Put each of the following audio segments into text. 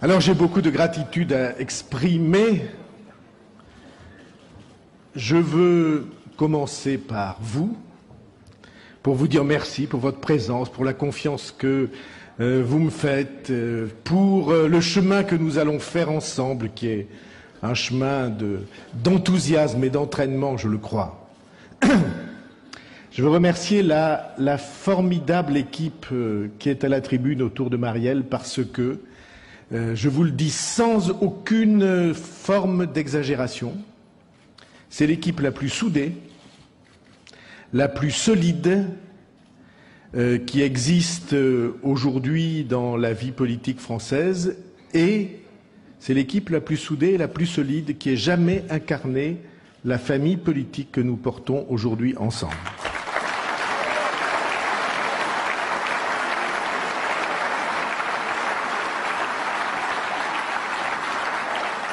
Alors j'ai beaucoup de gratitude à exprimer. Je veux commencer par vous, pour vous dire merci pour votre présence, pour la confiance que vous me faites, pour le chemin que nous allons faire ensemble, qui est un chemin d'enthousiasme et d'entraînement, je le crois. Je veux remercier la formidable équipe qui est à la tribune autour de Marielle parce que, je vous le dis sans aucune forme d'exagération, c'est l'équipe la plus soudée, la plus solide qui existe aujourd'hui dans la vie politique française et c'est l'équipe la plus soudée et la plus solide qui ait jamais incarné la famille politique que nous portons aujourd'hui ensemble.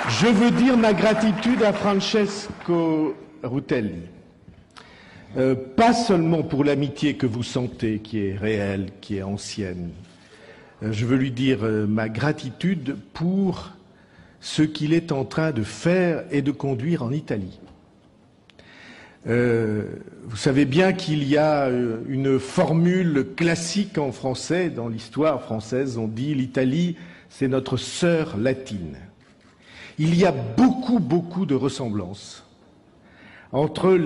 Je veux dire ma gratitude à Francesco Rutelli, pas seulement pour l'amitié que vous sentez, qui est réelle, qui est ancienne. Je veux lui dire ma gratitude pour ce qu'il est en train de faire et de conduire en Italie. Vous savez bien qu'il y a une formule classique en français, dans l'histoire française, on dit l'Italie, c'est notre sœur latine. Il y a beaucoup de ressemblances entre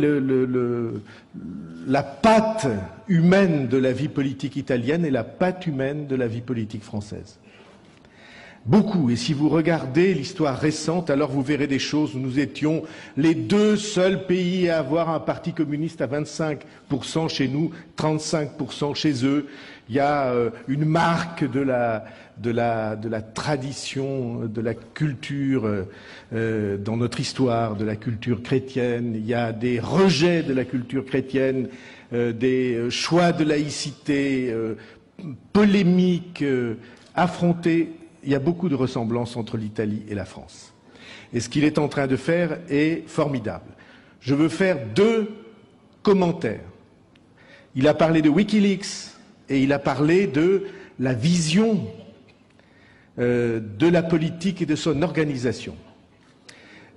la patte humaine de la vie politique italienne et la patte humaine de la vie politique française. Beaucoup. Et si vous regardez l'histoire récente, alors vous verrez des choses où nous étions les deux seuls pays à avoir un parti communiste à 25% chez nous, 35% chez eux. Il y a une marque de la tradition, de la culture dans notre histoire, de la culture chrétienne. Il y a des rejets de la culture chrétienne, des choix de laïcité, polémiques, affrontés. Il y a beaucoup de ressemblances entre l'Italie et la France. Et ce qu'il est en train de faire est formidable. Je veux faire deux commentaires. Il a parlé de Wikileaks et il a parlé de la vision de la politique et de son organisation.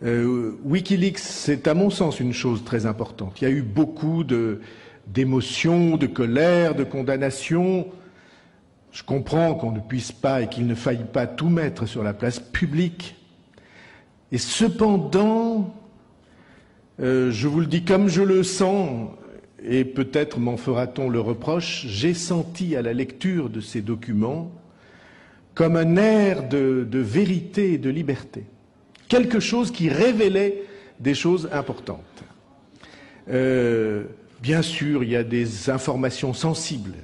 Wikileaks, c'est à mon sens une chose très importante. Il y a eu beaucoup d'émotions, de colère, de condamnations. Je comprends qu'on ne puisse pas et qu'il ne faille pas tout mettre sur la place publique. Et cependant, je vous le dis comme je le sens, et peut-être m'en fera-t-on le reproche, j'ai senti à la lecture de ces documents comme un air de vérité et de liberté. Quelque chose qui révélait des choses importantes. Bien sûr, il y a des informations sensibles.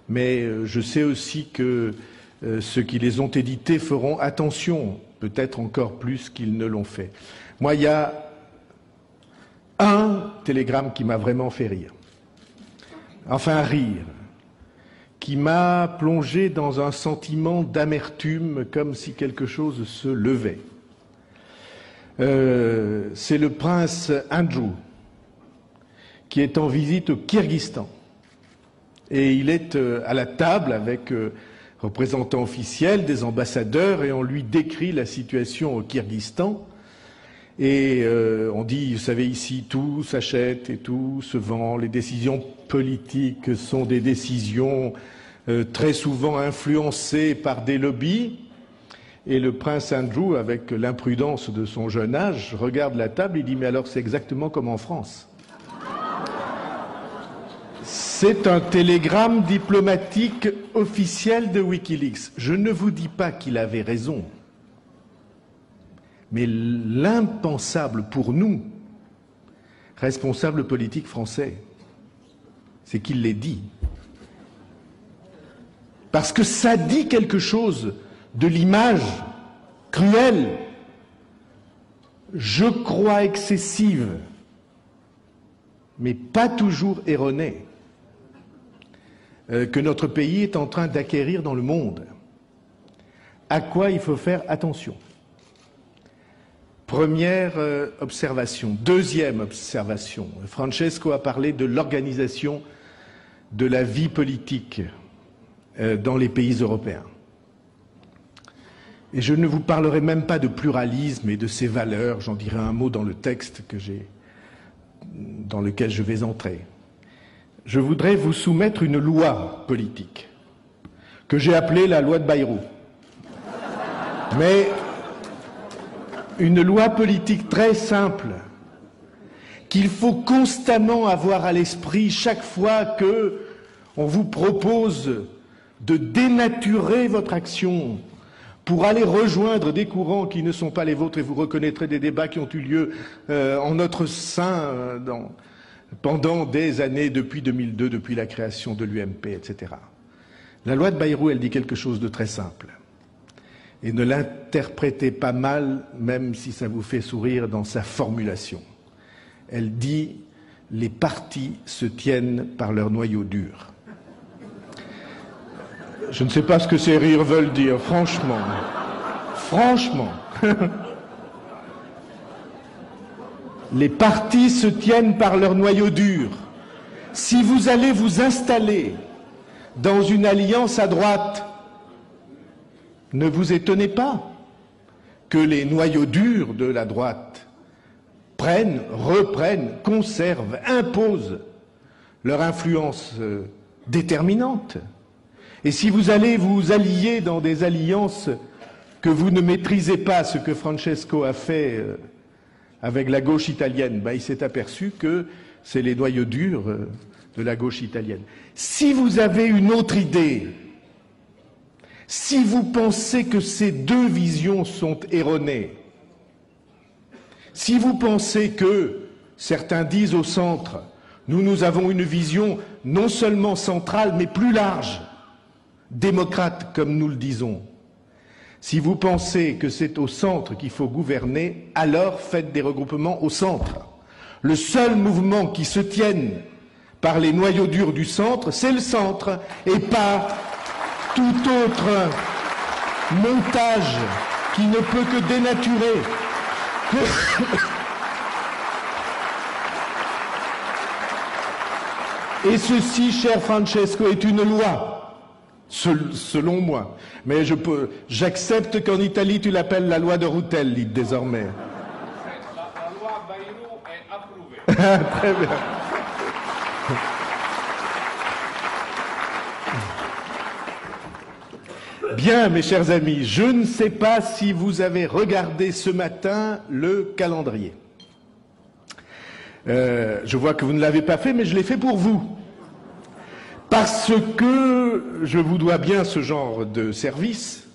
Mais je sais aussi que ceux qui les ont édités feront attention, peut-être encore plus qu'ils ne l'ont fait. Moi, il y a un télégramme qui m'a vraiment fait rire. Enfin, rire. Qui m'a plongé dans un sentiment d'amertume, comme si quelque chose se levait. C'est le prince Andrew, qui est en visite au Kirghizstan. Et il est à la table avec représentants officiels, des ambassadeurs, et on lui décrit la situation au Kirghizstan. Et on dit, vous savez, ici, tout s'achète et tout se vend. Les décisions politiques sont des décisions très souvent influencées par des lobbies. Et le prince Andrew, avec l'imprudence de son jeune âge, regarde la table et dit, mais alors c'est exactement comme en France. C'est un télégramme diplomatique officiel de Wikileaks. Je ne vous dis pas qu'il avait raison, mais l'impensable pour nous, responsables politiques français, c'est qu'il l'ait dit. Parce que ça dit quelque chose de l'image cruelle, je crois excessive, mais pas toujours erronée, que notre pays est en train d'acquérir dans le monde. À quoi il faut faire attention. Première observation. Deuxième observation. Francesco a parlé de l'organisation de la vie politique dans les pays européens. Et je ne vous parlerai même pas de pluralisme et de ses valeurs, j'en dirai un mot dans le texte dans lequel je vais entrer. Je voudrais vous soumettre une loi politique que j'ai appelée la loi de Bayrou. Mais une loi politique très simple qu'il faut constamment avoir à l'esprit chaque fois que on vous propose de dénaturer votre action pour aller rejoindre des courants qui ne sont pas les vôtres, et vous reconnaîtrez des débats qui ont eu lieu en notre sein pendant des années, depuis 2002, depuis la création de l'UMP, etc. La loi de Bayrou, elle dit quelque chose de très simple. Et ne l'interprétez pas mal, même si ça vous fait sourire dans sa formulation. Elle dit « les partis se tiennent par leur noyau dur ». Je ne sais pas ce que ces rires veulent dire, franchement. Franchement. Les partis se tiennent par leur noyau dur. Si vous allez vous installer dans une alliance à droite, ne vous étonnez pas que les noyaux durs de la droite prennent, reprennent, conservent, imposent leur influence déterminante. Et si vous allez vous allier dans des alliances que vous ne maîtrisez pas, ce que Francesco a fait avec la gauche italienne, il s'est aperçu que c'est les noyaux durs de la gauche italienne. Si vous avez une autre idée, si vous pensez que ces deux visions sont erronées, si vous pensez que, certains disent au centre, nous avons une vision non seulement centrale mais plus large, démocrate comme nous le disons. Si vous pensez que c'est au centre qu'il faut gouverner, alors faites des regroupements au centre. Le seul mouvement qui se tienne par les noyaux durs du centre, c'est le centre, et pas tout autre montage qui ne peut que dénaturer. Et ceci, cher Francesco, est une loi. Selon moi. Mais j'accepte qu'en Italie, tu l'appelles la loi de Rutelli, désormais. La loi Bayrou est approuvée. Très bien. Bien, mes chers amis, je ne sais pas si vous avez regardé ce matin le calendrier. Je vois que vous ne l'avez pas fait, mais je l'ai fait pour vous. Parce que je vous dois bien ce genre de service,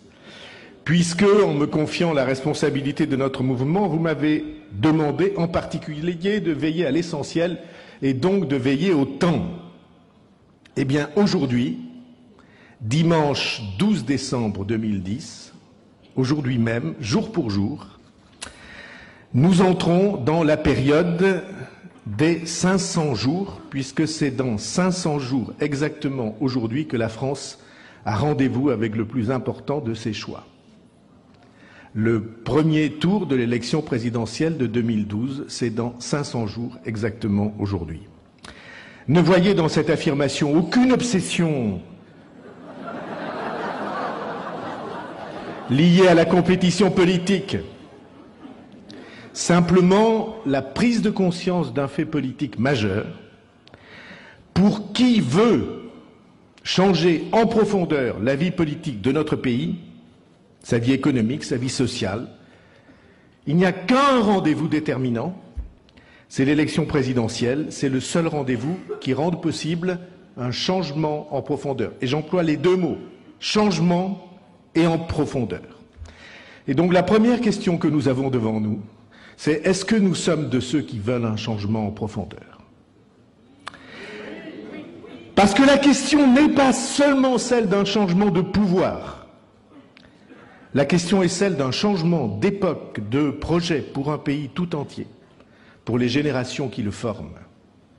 puisque, en me confiant la responsabilité de notre mouvement, vous m'avez demandé en particulier de veiller à l'essentiel et donc de veiller au temps. Eh bien, aujourd'hui, dimanche 12 décembre 2010, aujourd'hui même, jour pour jour, nous entrons dans la période des 500 jours, puisque c'est dans 500 jours exactement aujourd'hui que la France a rendez-vous avec le plus important de ses choix. Le premier tour de l'élection présidentielle de 2012, c'est dans 500 jours exactement aujourd'hui. Ne voyez dans cette affirmation aucune obsession liée à la compétition politique. Simplement la prise de conscience d'un fait politique majeur pour qui veut changer en profondeur la vie politique de notre pays, sa vie économique, sa vie sociale. Il n'y a qu'un rendez-vous déterminant, c'est l'élection présidentielle, c'est le seul rendez-vous qui rende possible un changement en profondeur. Et j'emploie les deux mots, changement et en profondeur. Et donc la première question que nous avons devant nous, c'est est-ce que nous sommes de ceux qui veulent un changement en profondeur? Parce que la question n'est pas seulement celle d'un changement de pouvoir. La question est celle d'un changement d'époque, de projet pour un pays tout entier, pour les générations qui le forment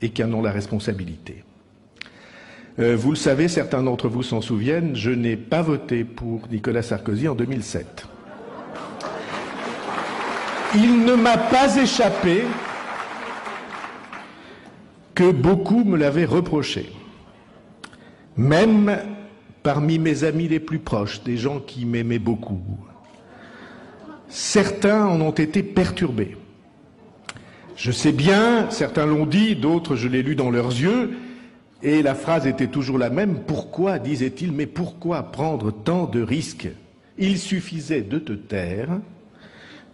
et qui en ont la responsabilité. Vous le savez, certains d'entre vous s'en souviennent, je n'ai pas voté pour Nicolas Sarkozy en 2007. Il ne m'a pas échappé que beaucoup me l'avaient reproché. Même parmi mes amis les plus proches, des gens qui m'aimaient beaucoup, certains en ont été perturbés. Je sais bien, certains l'ont dit, d'autres je l'ai lu dans leurs yeux, et la phrase était toujours la même. Pourquoi, disait-il, mais pourquoi prendre tant de risques? Il suffisait de te taire,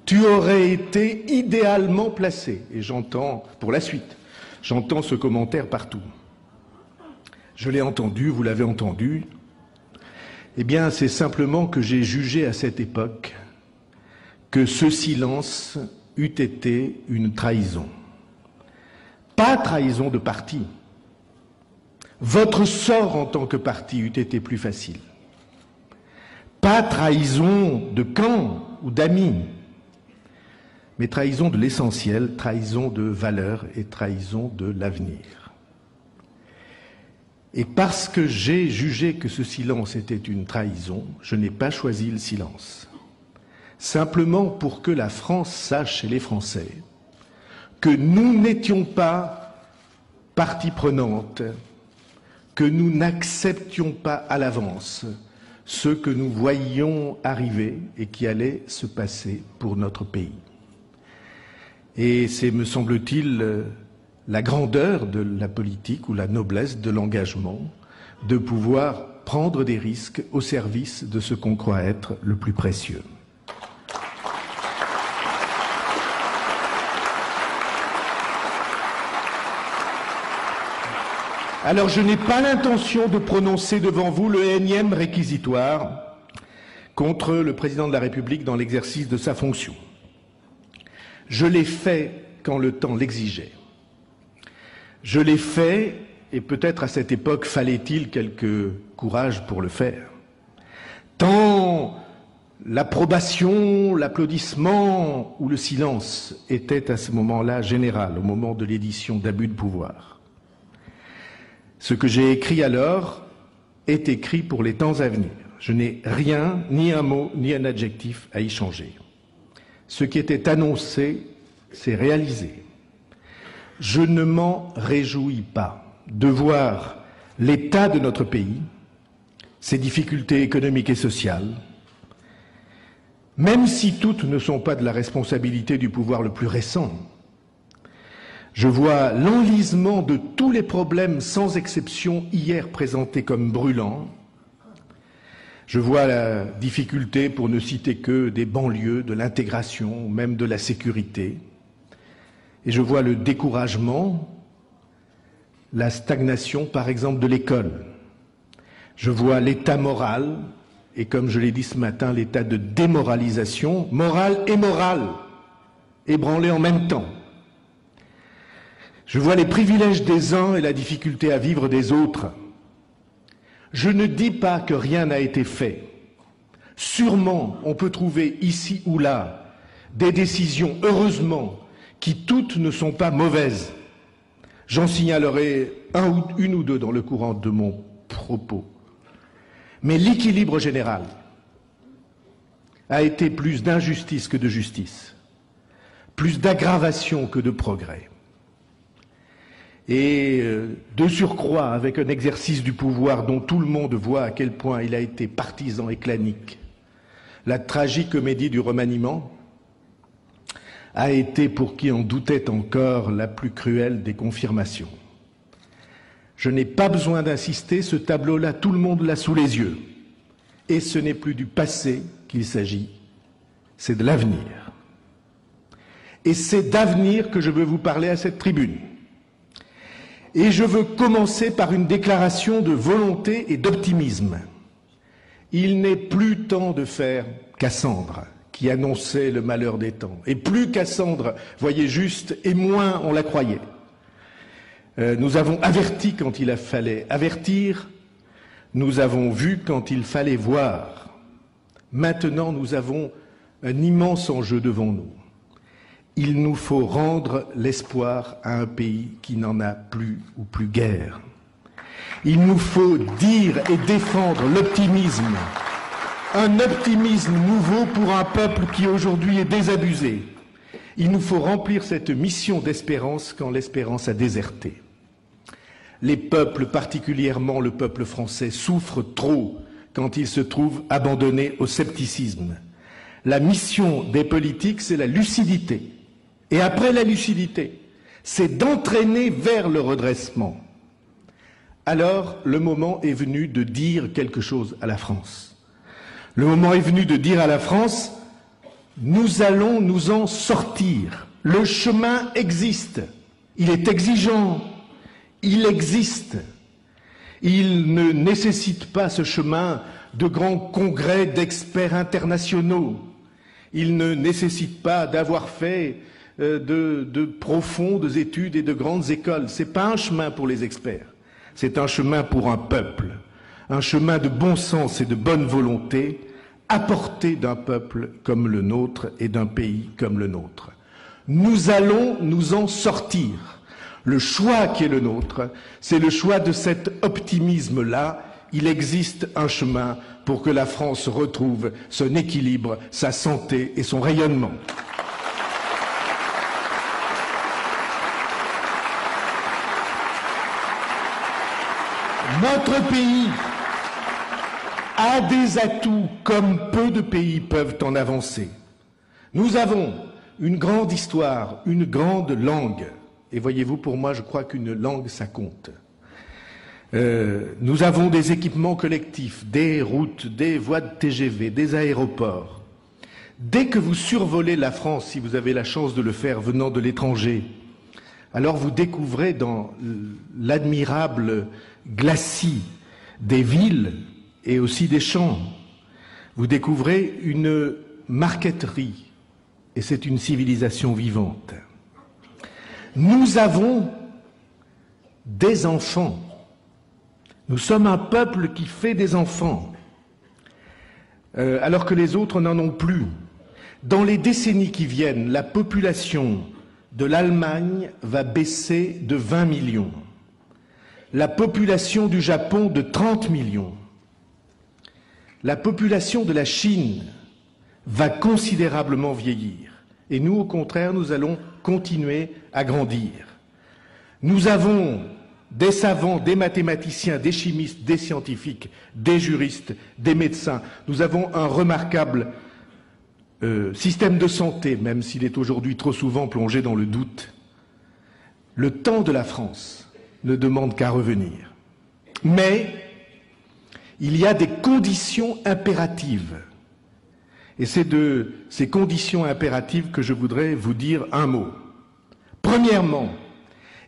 tu aurais été idéalement placé. Et j'entends, pour la suite, j'entends ce commentaire partout. Je l'ai entendu, vous l'avez entendu. Eh bien, c'est simplement que j'ai jugé à cette époque que ce silence eût été une trahison. Pas trahison de parti. Votre sort en tant que parti eût été plus facile. Pas trahison de camp ou d'amis, mais trahison de l'essentiel, trahison de valeurs et trahison de l'avenir. Et parce que j'ai jugé que ce silence était une trahison, je n'ai pas choisi le silence. Simplement pour que la France sache, et les Français, que nous n'étions pas partie prenante, que nous n'acceptions pas à l'avance ce que nous voyions arriver et qui allait se passer pour notre pays. Et c'est, me semble-t-il, la grandeur de la politique ou la noblesse de l'engagement de pouvoir prendre des risques au service de ce qu'on croit être le plus précieux. Alors je n'ai pas l'intention de prononcer devant vous le énième réquisitoire contre le président de la République dans l'exercice de sa fonction. Je l'ai fait quand le temps l'exigeait. Je l'ai fait, et peut-être à cette époque fallait-il quelque courage pour le faire. Tant l'approbation, l'applaudissement ou le silence était à ce moment-là général, au moment de l'édition d'Abus de pouvoir. Ce que j'ai écrit alors est écrit pour les temps à venir. Je n'ai rien, ni un mot, ni un adjectif à y changer. Ce qui était annoncé, c'est réalisé. Je ne m'en réjouis pas de voir l'état de notre pays, ses difficultés économiques et sociales, même si toutes ne sont pas de la responsabilité du pouvoir le plus récent. Je vois l'enlisement de tous les problèmes sans exception hier présentés comme brûlants. Je vois la difficulté, pour ne citer que des banlieues, de l'intégration, même de la sécurité. Et je vois le découragement, la stagnation, par exemple, de l'école. Je vois l'état moral, et comme je l'ai dit ce matin, l'état de démoralisation, morale et morale, ébranlés en même temps. Je vois les privilèges des uns et la difficulté à vivre des autres. Je ne dis pas que rien n'a été fait. Sûrement, on peut trouver ici ou là des décisions, heureusement, qui toutes ne sont pas mauvaises. J'en signalerai une ou deux dans le courant de mon propos. Mais l'équilibre général a été plus d'injustice que de justice, plus d'aggravation que de progrès. Et de surcroît, avec un exercice du pouvoir dont tout le monde voit à quel point il a été partisan et clanique, la tragicomédie du remaniement a été, pour qui en doutait encore, la plus cruelle des confirmations. Je n'ai pas besoin d'insister, ce tableau-là, tout le monde l'a sous les yeux. Et ce n'est plus du passé qu'il s'agit, c'est de l'avenir. Et c'est d'avenir que je veux vous parler à cette tribune. Et je veux commencer par une déclaration de volonté et d'optimisme. Il n'est plus temps de faire Cassandre, qui annonçait le malheur des temps. Et plus Cassandre voyait juste, et moins on la croyait. Nous avons averti quand il fallait avertir, nous avons vu quand il fallait voir. Maintenant, nous avons un immense enjeu devant nous. Il nous faut rendre l'espoir à un pays qui n'en a plus ou plus guère. Il nous faut dire et défendre l'optimisme, un optimisme nouveau pour un peuple qui aujourd'hui est désabusé. Il nous faut remplir cette mission d'espérance quand l'espérance a déserté. Les peuples, particulièrement le peuple français, souffrent trop quand il se trouve abandonné au scepticisme. La mission des politiques, c'est la lucidité. Et après la lucidité, c'est d'entraîner vers le redressement. Alors, le moment est venu de dire quelque chose à la France. Le moment est venu de dire à la France, nous allons nous en sortir. Le chemin existe. Il est exigeant. Il existe. Il ne nécessite pas, ce chemin, de grands congrès d'experts internationaux. Il ne nécessite pas d'avoir fait de profondes études et de grandes écoles. Ce n'est pas un chemin pour les experts. C'est un chemin pour un peuple. Un chemin de bon sens et de bonne volonté, apporté d'un peuple comme le nôtre et d'un pays comme le nôtre. Nous allons nous en sortir. Le choix qui est le nôtre, c'est le choix de cet optimisme-là. Il existe un chemin pour que la France retrouve son équilibre, sa santé et son rayonnement. Notre pays a des atouts comme peu de pays peuvent en avancer. Nous avons une grande histoire, une grande langue. Et voyez-vous, pour moi, je crois qu'une langue, ça compte. Nous avons des équipements collectifs, des routes, des voies de TGV, des aéroports. Dès que vous survolez la France, si vous avez la chance de le faire venant de l'étranger, alors vous découvrez dans l'admirable glacis des villes et aussi des champs, vous découvrez une marqueterie, et c'est une civilisation vivante. Nous avons des enfants. Nous sommes un peuple qui fait des enfants, alors que les autres n'en ont plus. Dans les décennies qui viennent, la population de l'Allemagne va baisser de 20 millions. La population du Japon de 30 millions. La population de la Chine va considérablement vieillir. Et nous, au contraire, nous allons continuer à grandir. Nous avons des savants, des mathématiciens, des chimistes, des scientifiques, des juristes, des médecins. Nous avons un remarquable système de santé, même s'il est aujourd'hui trop souvent plongé dans le doute. Le temps de la France ne demande qu'à revenir. Mais il y a des conditions impératives. Et c'est de ces conditions impératives que je voudrais vous dire un mot. Premièrement,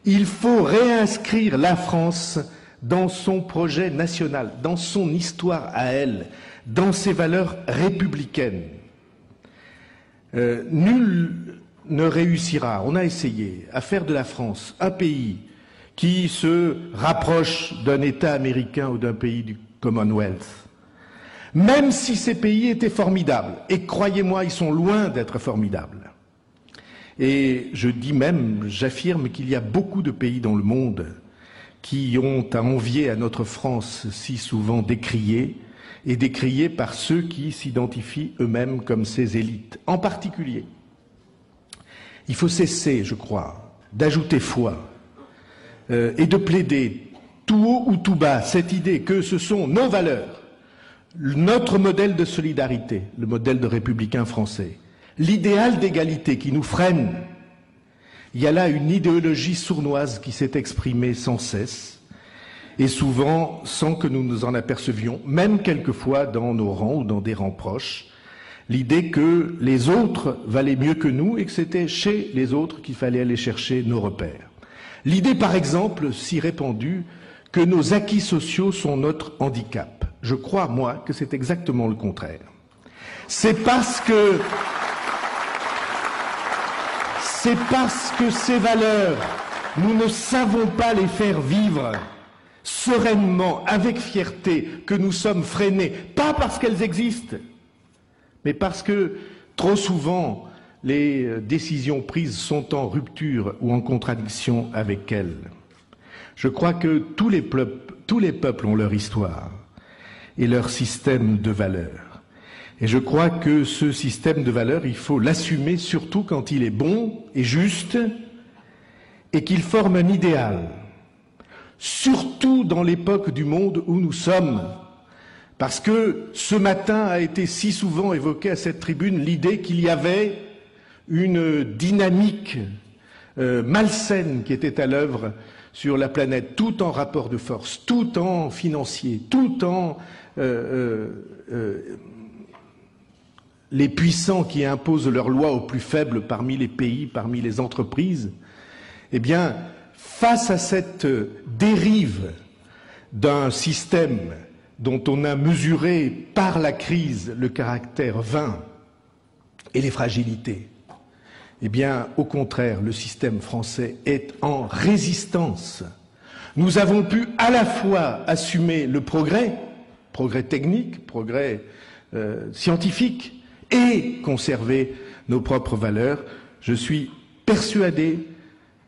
il faut réinscrire la France dans son projet national, dans son histoire à elle, dans ses valeurs républicaines. Nul ne réussira, on a essayé, à faire de la France un pays qui se rapproche d'un État américain ou d'un pays du Commonwealth. Même si ces pays étaient formidables, et croyez-moi, ils sont loin d'être formidables. Et je dis même, j'affirme qu'il y a beaucoup de pays dans le monde qui ont à envier à notre France si souvent décriée, et décriée par ceux qui s'identifient eux-mêmes comme ces élites. En particulier, il faut cesser, je crois, d'ajouter foi et de plaider tout haut ou tout bas cette idée que ce sont nos valeurs, notre modèle de solidarité, le modèle de républicain français, l'idéal d'égalité qui nous freine. Il y a là une idéologie sournoise qui s'est exprimée sans cesse, et souvent sans que nous nous en apercevions, même quelquefois dans nos rangs ou dans des rangs proches, l'idée que les autres valaient mieux que nous et que c'était chez les autres qu'il fallait aller chercher nos repères. L'idée, par exemple, si répandue, que nos acquis sociaux sont notre handicap. Je crois, moi, que c'est exactement le contraire. C'est parce que ces valeurs, nous ne savons pas les faire vivre sereinement, avec fierté, que nous sommes freinés, pas parce qu'elles existent, mais parce que trop souvent les décisions prises sont en rupture ou en contradiction avec elles. Je crois que tous les peuples ont leur histoire et leur système de valeurs. Et je crois que ce système de valeurs, il faut l'assumer surtout quand il est bon et juste et qu'il forme un idéal. Surtout dans l'époque du monde où nous sommes, Parce que ce matin a été si souvent évoqué à cette tribune l'idée qu'il y avait une dynamique malsaine qui était à l'œuvre sur la planète, tout en rapport de force, tout en financier, tout en les puissants qui imposent leurs lois aux plus faibles parmi les pays, parmi les entreprises. Eh bien, face à cette dérive d'un système dont on a mesuré par la crise le caractère vain et les fragilités, eh bien, au contraire, le système français est en résistance. Nous avons pu à la fois assumer le progrès technique, progrès scientifique, et conserver nos propres valeurs. Je suis persuadé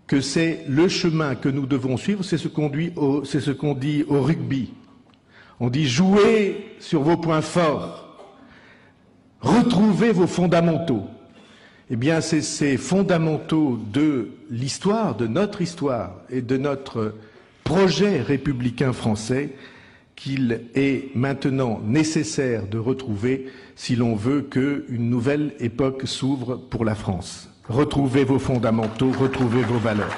que c'est le chemin que nous devons suivre, c'est ce qu'on dit au rugby. On dit jouez sur vos points forts, retrouvez vos fondamentaux. Eh bien, c'est ces fondamentaux de l'histoire, de notre histoire et de notre projet républicain français qu'il est maintenant nécessaire de retrouver si l'on veut qu'une nouvelle époque s'ouvre pour la France. Retrouvez vos fondamentaux, retrouvez vos valeurs.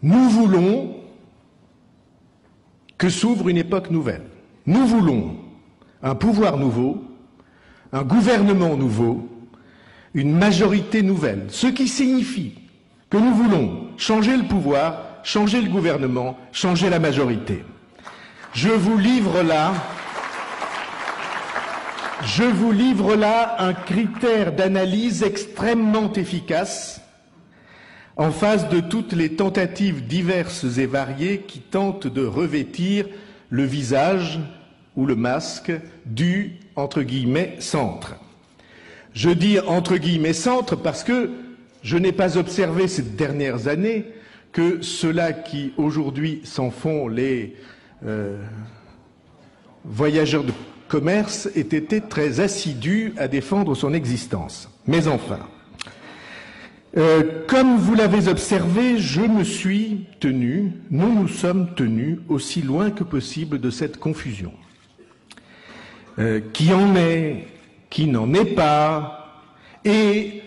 Nous voulons que s'ouvre une époque nouvelle. Nous voulons un pouvoir nouveau, un gouvernement nouveau, une majorité nouvelle, ce qui signifie que nous voulons changer le pouvoir, changer le gouvernement, changer la majorité. Je vous livre là un critère d'analyse extrêmement efficace en face de toutes les tentatives diverses et variées qui tentent de revêtir le visage ou le masque du, entre guillemets, centre. Je dis entre guillemets centre parce que je n'ai pas observé ces dernières années que ceux-là qui aujourd'hui s'en font les voyageurs de commerce aient été très assidus à défendre son existence. Mais enfin, comme vous l'avez observé, je me suis tenu, nous nous sommes tenus aussi loin que possible de cette confusion. Qui en est, qui n'en est pas, et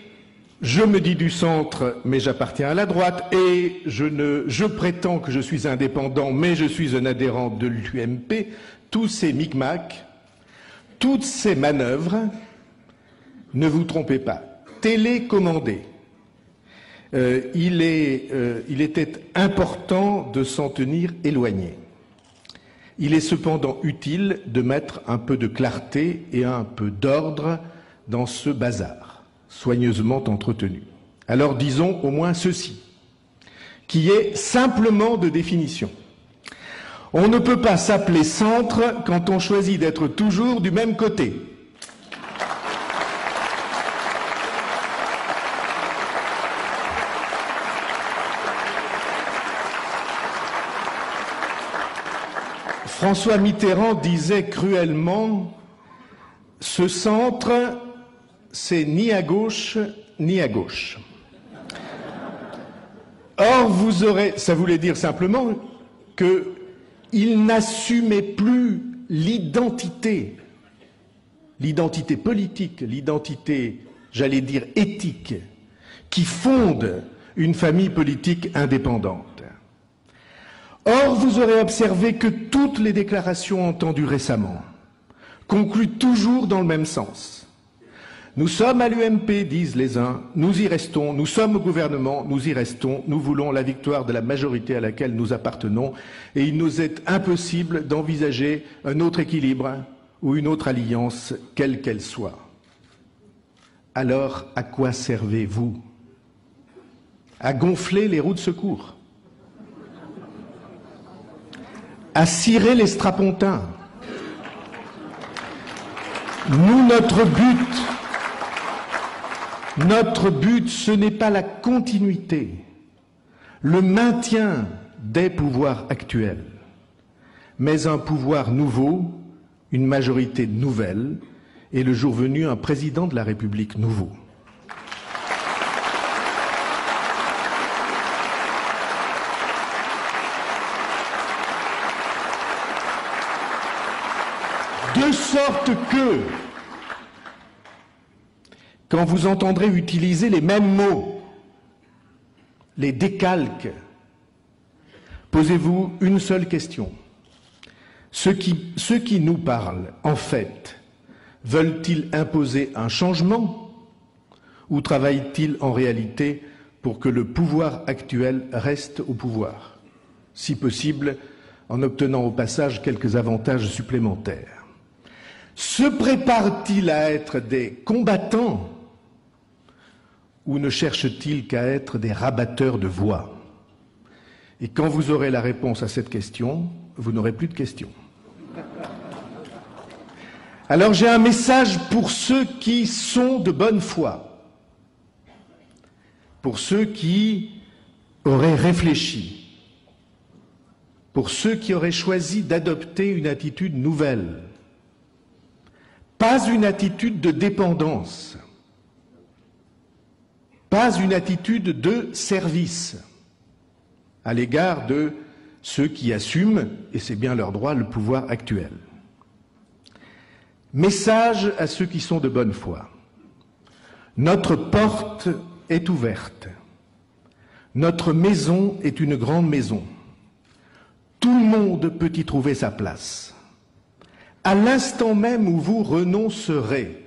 je me dis du centre, mais j'appartiens à la droite, et je prétends que je suis indépendant, mais je suis un adhérent de l'UMP, tous ces micmacs, toutes ces manœuvres, ne vous trompez pas, télécommandées. Il était important de s'en tenir éloigné. Il est cependant utile de mettre un peu de clarté et un peu d'ordre dans ce bazar, soigneusement entretenu. Alors disons au moins ceci, qui est simplement de définition. On ne peut pas s'appeler centre quand on choisit d'être toujours du même côté. François Mitterrand disait cruellement « Ce centre, c'est ni à gauche ni à gauche ». Or, ça voulait dire simplement qu'il n'assumait plus l'identité politique, l'identité, j'allais dire, éthique, qui fonde une famille politique indépendante. Or, vous aurez observé que toutes les déclarations entendues récemment concluent toujours dans le même sens. Nous sommes à l'UMP, disent les uns, nous y restons, nous sommes au gouvernement, nous y restons, nous voulons la victoire de la majorité à laquelle nous appartenons, et il nous est impossible d'envisager un autre équilibre ou une autre alliance, quelle qu'elle soit. Alors, à quoi servez-vous? À gonfler les roues de secours? À cirer les strapontins? Nous, notre but, ce n'est pas la continuité, le maintien des pouvoirs actuels, mais un pouvoir nouveau, une majorité nouvelle, et le jour venu, un président de la République nouveau. sorte que, quand vous entendrez utiliser les mêmes mots, les décalques, posez-vous une seule question. Ceux qui nous parlent, en fait, veulent-ils imposer un changement ou travaillent-ils en réalité pour que le pouvoir actuel reste au pouvoir, si possible en obtenant au passage quelques avantages supplémentaires? Se préparent-ils à être des combattants ou ne cherchent-ils qu'à être des rabatteurs de voix? Et quand vous aurez la réponse à cette question, vous n'aurez plus de questions. Alors j'ai un message pour ceux qui sont de bonne foi, pour ceux qui auraient réfléchi, pour ceux qui auraient choisi d'adopter une attitude nouvelle, pas une attitude de dépendance, pas une attitude de service à l'égard de ceux qui assument, et c'est bien leur droit, le pouvoir actuel. Message à ceux qui sont de bonne foi. Notre porte est ouverte. Notre maison est une grande maison. Tout le monde peut y trouver sa place. À l'instant même où vous renoncerez,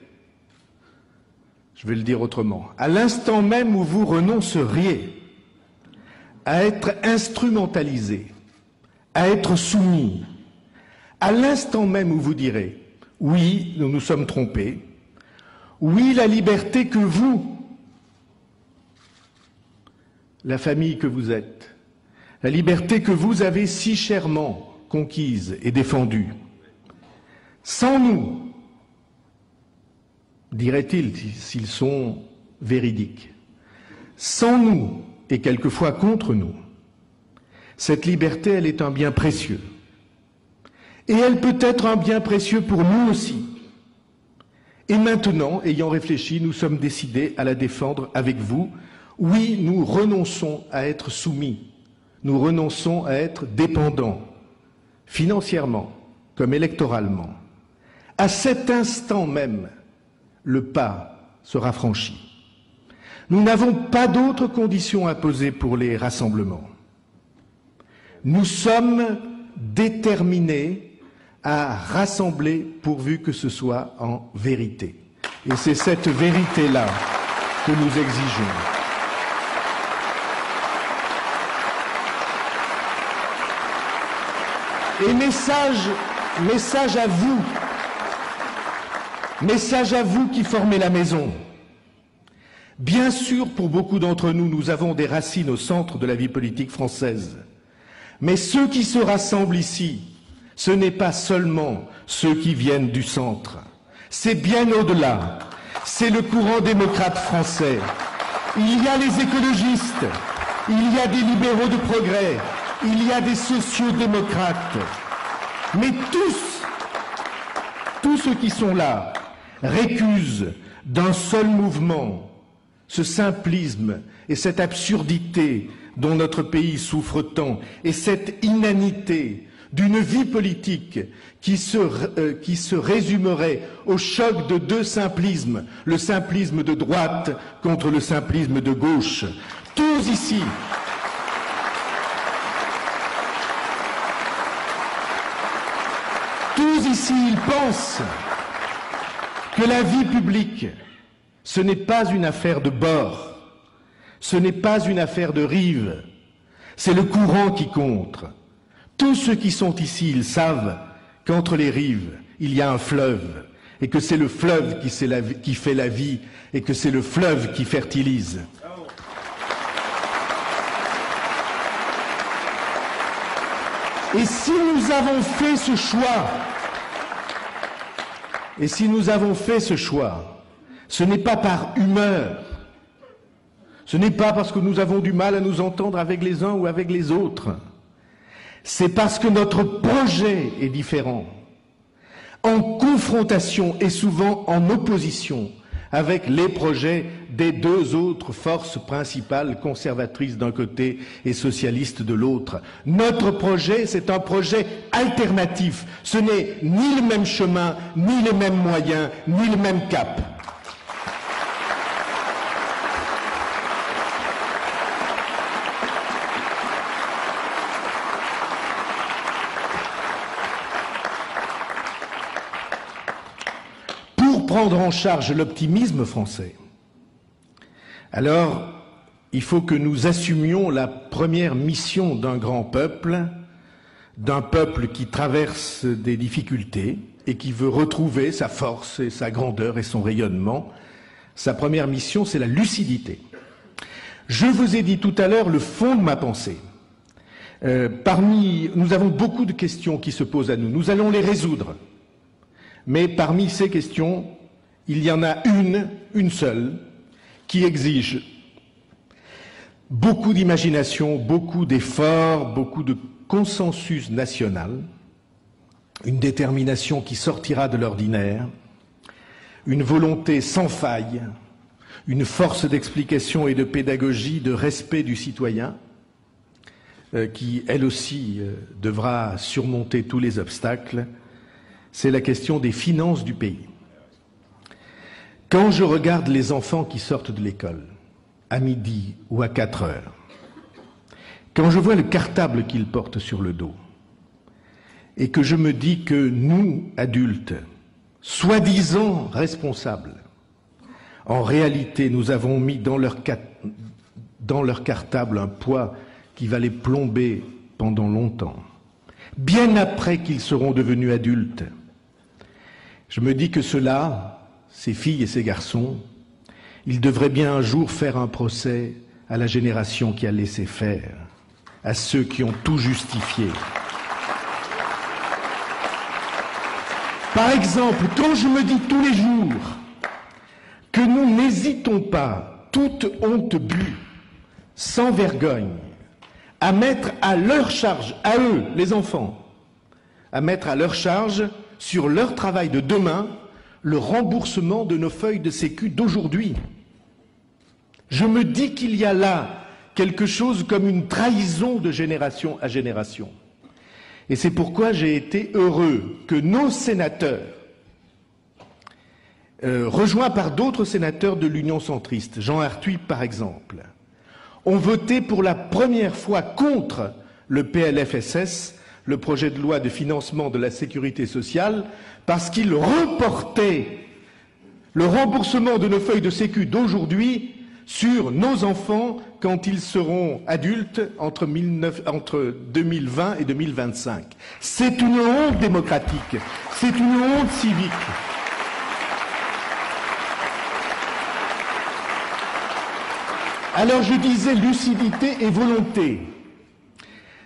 je vais le dire autrement, à l'instant même où vous renonceriez à être instrumentalisé, à être soumis, à l'instant même où vous direz « oui, nous nous sommes trompés », oui, la liberté que vous, la famille que vous êtes, la liberté que vous avez si chèrement conquise et défendue, sans nous, dirait-il s'ils sont véridiques, sans nous et quelquefois contre nous, cette liberté, elle est un bien précieux. Et elle peut être un bien précieux pour nous aussi. Et maintenant, ayant réfléchi, nous sommes décidés à la défendre avec vous. Oui, nous renonçons à être soumis. Nous renonçons à être dépendants, financièrement comme électoralement. À cet instant même, le pas sera franchi. Nous n'avons pas d'autres conditions à poser pour les rassemblements. Nous sommes déterminés à rassembler pourvu que ce soit en vérité. Et c'est cette vérité-là que nous exigeons. Et message à vous qui formez la maison. Bien sûr, pour beaucoup d'entre nous, nous avons des racines au centre de la vie politique française. Mais ceux qui se rassemblent ici, ce n'est pas seulement ceux qui viennent du centre. C'est bien au-delà. C'est le courant démocrate français. Il y a les écologistes, il y a des libéraux de progrès, il y a des sociodémocrates. Mais tous ceux qui sont là, récusent d'un seul mouvement ce simplisme et cette absurdité dont notre pays souffre tant, et cette inanité d'une vie politique qui se résumerait au choc de deux simplismes, le simplisme de droite contre le simplisme de gauche. Tous ici, ils pensent que la vie publique, ce n'est pas une affaire de bord, ce n'est pas une affaire de rive, c'est le courant qui compte. Tous ceux qui sont ici, ils savent qu'entre les rives, il y a un fleuve, et que c'est le fleuve qui fait la vie, et que c'est le fleuve qui fertilise. Et si nous avons fait ce choix, ce n'est pas par humeur, ce n'est pas parce que nous avons du mal à nous entendre avec les uns ou avec les autres, c'est parce que notre projet est différent, en confrontation et souvent en opposition avec les projets des deux autres forces principales, conservatrices d'un côté et socialistes de l'autre. Notre projet, c'est un projet alternatif. Ce n'est ni le même chemin, ni les mêmes moyens, ni le même cap. Prendre en charge l'optimisme français, alors il faut que nous assumions la première mission d'un grand peuple, d'un peuple qui traverse des difficultés et qui veut retrouver sa force et sa grandeur et son rayonnement. Sa première mission, c'est la lucidité. Je vous ai dit tout à l'heure le fond de ma pensée. Nous avons beaucoup de questions qui se posent à nous. Nous allons les résoudre. Mais parmi ces questions, il y en a une seule, qui exige beaucoup d'imagination, beaucoup d'efforts, beaucoup de consensus national, une détermination qui sortira de l'ordinaire, une volonté sans faille, une force d'explication et de pédagogie, de respect du citoyen, qui, elle aussi, devra surmonter tous les obstacles. C'est la question des finances du pays. Quand je regarde les enfants qui sortent de l'école, à midi ou à 4 heures, quand je vois le cartable qu'ils portent sur le dos, et que je me dis que nous, adultes, soi-disant responsables, en réalité, nous avons mis dans leur cartable un poids qui va les plomber pendant longtemps, bien après qu'ils seront devenus adultes, je me dis que ceux-là, ces filles et ces garçons, ils devraient bien un jour faire un procès à la génération qui a laissé faire, à ceux qui ont tout justifié. Par exemple, quand je me dis tous les jours que nous n'hésitons pas, toute honte bue, sans vergogne, à mettre à leur charge, à eux, les enfants, à mettre à leur charge, sur leur travail de demain, le remboursement de nos feuilles de sécu d'aujourd'hui. Je me dis qu'il y a là quelque chose comme une trahison de génération à génération. Et c'est pourquoi j'ai été heureux que nos sénateurs, rejoints par d'autres sénateurs de l'Union centriste, Jean Arthuis par exemple, ont voté pour la première fois contre le PLFSS, le projet de loi de financement de la sécurité sociale, parce qu'il reportait le remboursement de nos feuilles de sécu d'aujourd'hui sur nos enfants quand ils seront adultes entre 2020 et 2025. C'est une honte démocratique, c'est une honte civique. Alors je disais lucidité et volonté.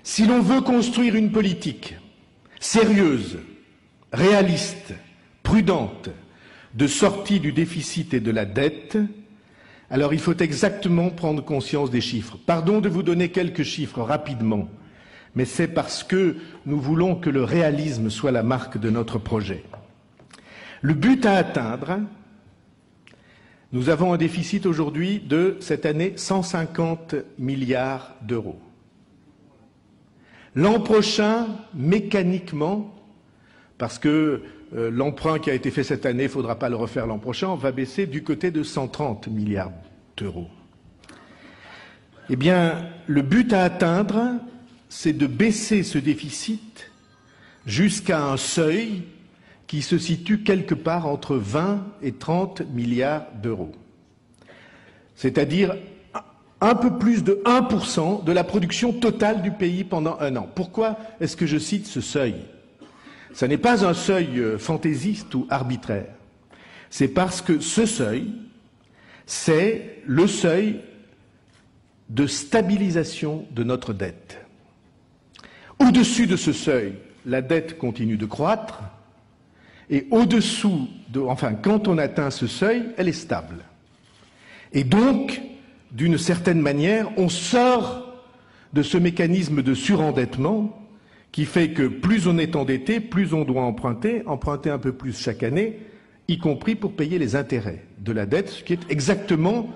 Si l'on veut construire une politique sérieuse, réaliste, prudente, de sortie du déficit et de la dette, alors il faut exactement prendre conscience des chiffres. Pardon de vous donner quelques chiffres rapidement, mais c'est parce que nous voulons que le réalisme soit la marque de notre projet. Le but à atteindre, nous avons un déficit aujourd'hui de, cette année, 150 milliards d'euros. L'an prochain, mécaniquement, parce que l'emprunt qui a été fait cette année, il ne faudra pas le refaire l'an prochain, on va baisser du côté de 130 milliards d'euros. Eh bien, le but à atteindre, c'est de baisser ce déficit jusqu'à un seuil qui se situe quelque part entre 20 et 30 milliards d'euros. C'est-à-dire un peu plus de 1% de la production totale du pays pendant un an. Pourquoi est-ce que je cite ce seuil ? Ce n'est pas un seuil fantaisiste ou arbitraire. C'est parce que ce seuil, c'est le seuil de stabilisation de notre dette. Au-dessus de ce seuil, la dette continue de croître, et au-dessous, quand on atteint ce seuil, elle est stable. Et donc, d'une certaine manière, on sort de ce mécanisme de surendettement qui fait que plus on est endetté, plus on doit emprunter un peu plus chaque année, y compris pour payer les intérêts de la dette, ce qui est exactement,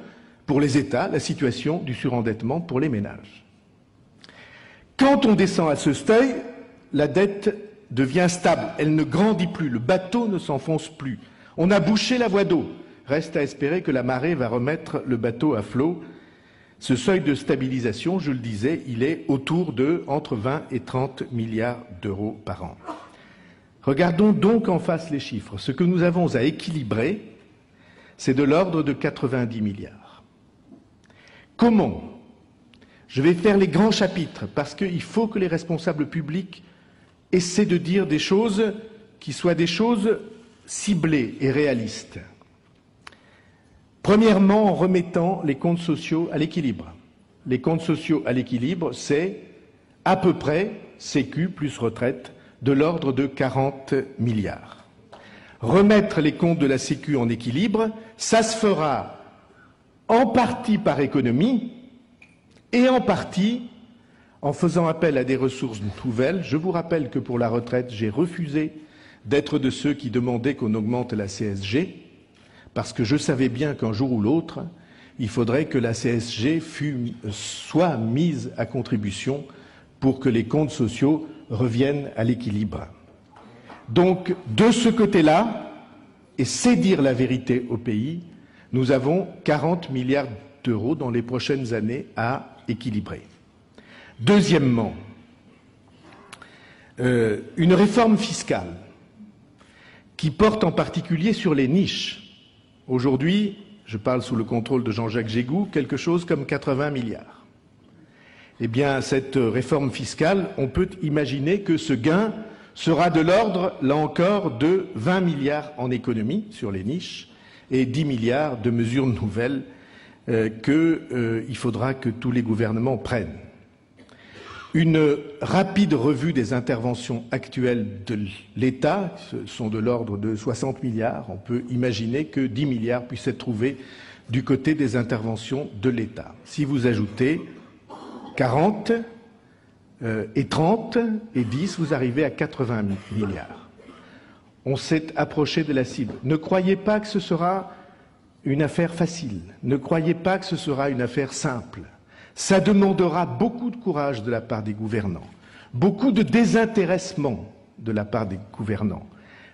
pour les États, la situation du surendettement pour les ménages. Quand on descend à ce seuil, la dette devient stable, elle ne grandit plus, le bateau ne s'enfonce plus. On a bouché la voie d'eau. Reste à espérer que la marée va remettre le bateau à flot. Ce seuil de stabilisation, je le disais, il est autour de entre 20 et 30 milliards d'euros par an. Regardons donc en face les chiffres. Ce que nous avons à équilibrer, c'est de l'ordre de 90 milliards. Comment? Je vais faire les grands chapitres parce qu'il faut que les responsables publics essaient de dire des choses qui soient des choses ciblées et réalistes. Premièrement, en remettant les comptes sociaux à l'équilibre. Les comptes sociaux à l'équilibre, c'est à peu près Sécu plus retraite de l'ordre de 40 milliards. Remettre les comptes de la Sécu en équilibre, ça se fera en partie par économie et en partie en faisant appel à des ressources nouvelles. Je vous rappelle que pour la retraite, j'ai refusé d'être de ceux qui demandaient qu'on augmente la CSG, parce que je savais bien qu'un jour ou l'autre, il faudrait que la CSG soit mise à contribution pour que les comptes sociaux reviennent à l'équilibre. Donc, de ce côté-là, et c'est dire la vérité au pays, nous avons 40 milliards d'euros dans les prochaines années à équilibrer. Deuxièmement, une réforme fiscale qui porte en particulier sur les niches. Aujourd'hui, je parle sous le contrôle de Jean-Jacques Gégou, quelque chose comme 80 milliards. Eh bien, cette réforme fiscale, on peut imaginer que ce gain sera de l'ordre, là encore, de 20 milliards en économie sur les niches et 10 milliards de mesures nouvelles qu'il faudra que tous les gouvernements prennent. Une rapide revue des interventions actuelles de l'État, ce sont de l'ordre de 60 milliards. On peut imaginer que 10 milliards puissent être trouvés du côté des interventions de l'État. Si vous ajoutez 40 et 30 et 10, vous arrivez à 80 milliards. On s'est approché de la cible. Ne croyez pas que ce sera une affaire facile. Ne croyez pas que ce sera une affaire simple. Ça demandera beaucoup de courage de la part des gouvernants, beaucoup de désintéressement de la part des gouvernants.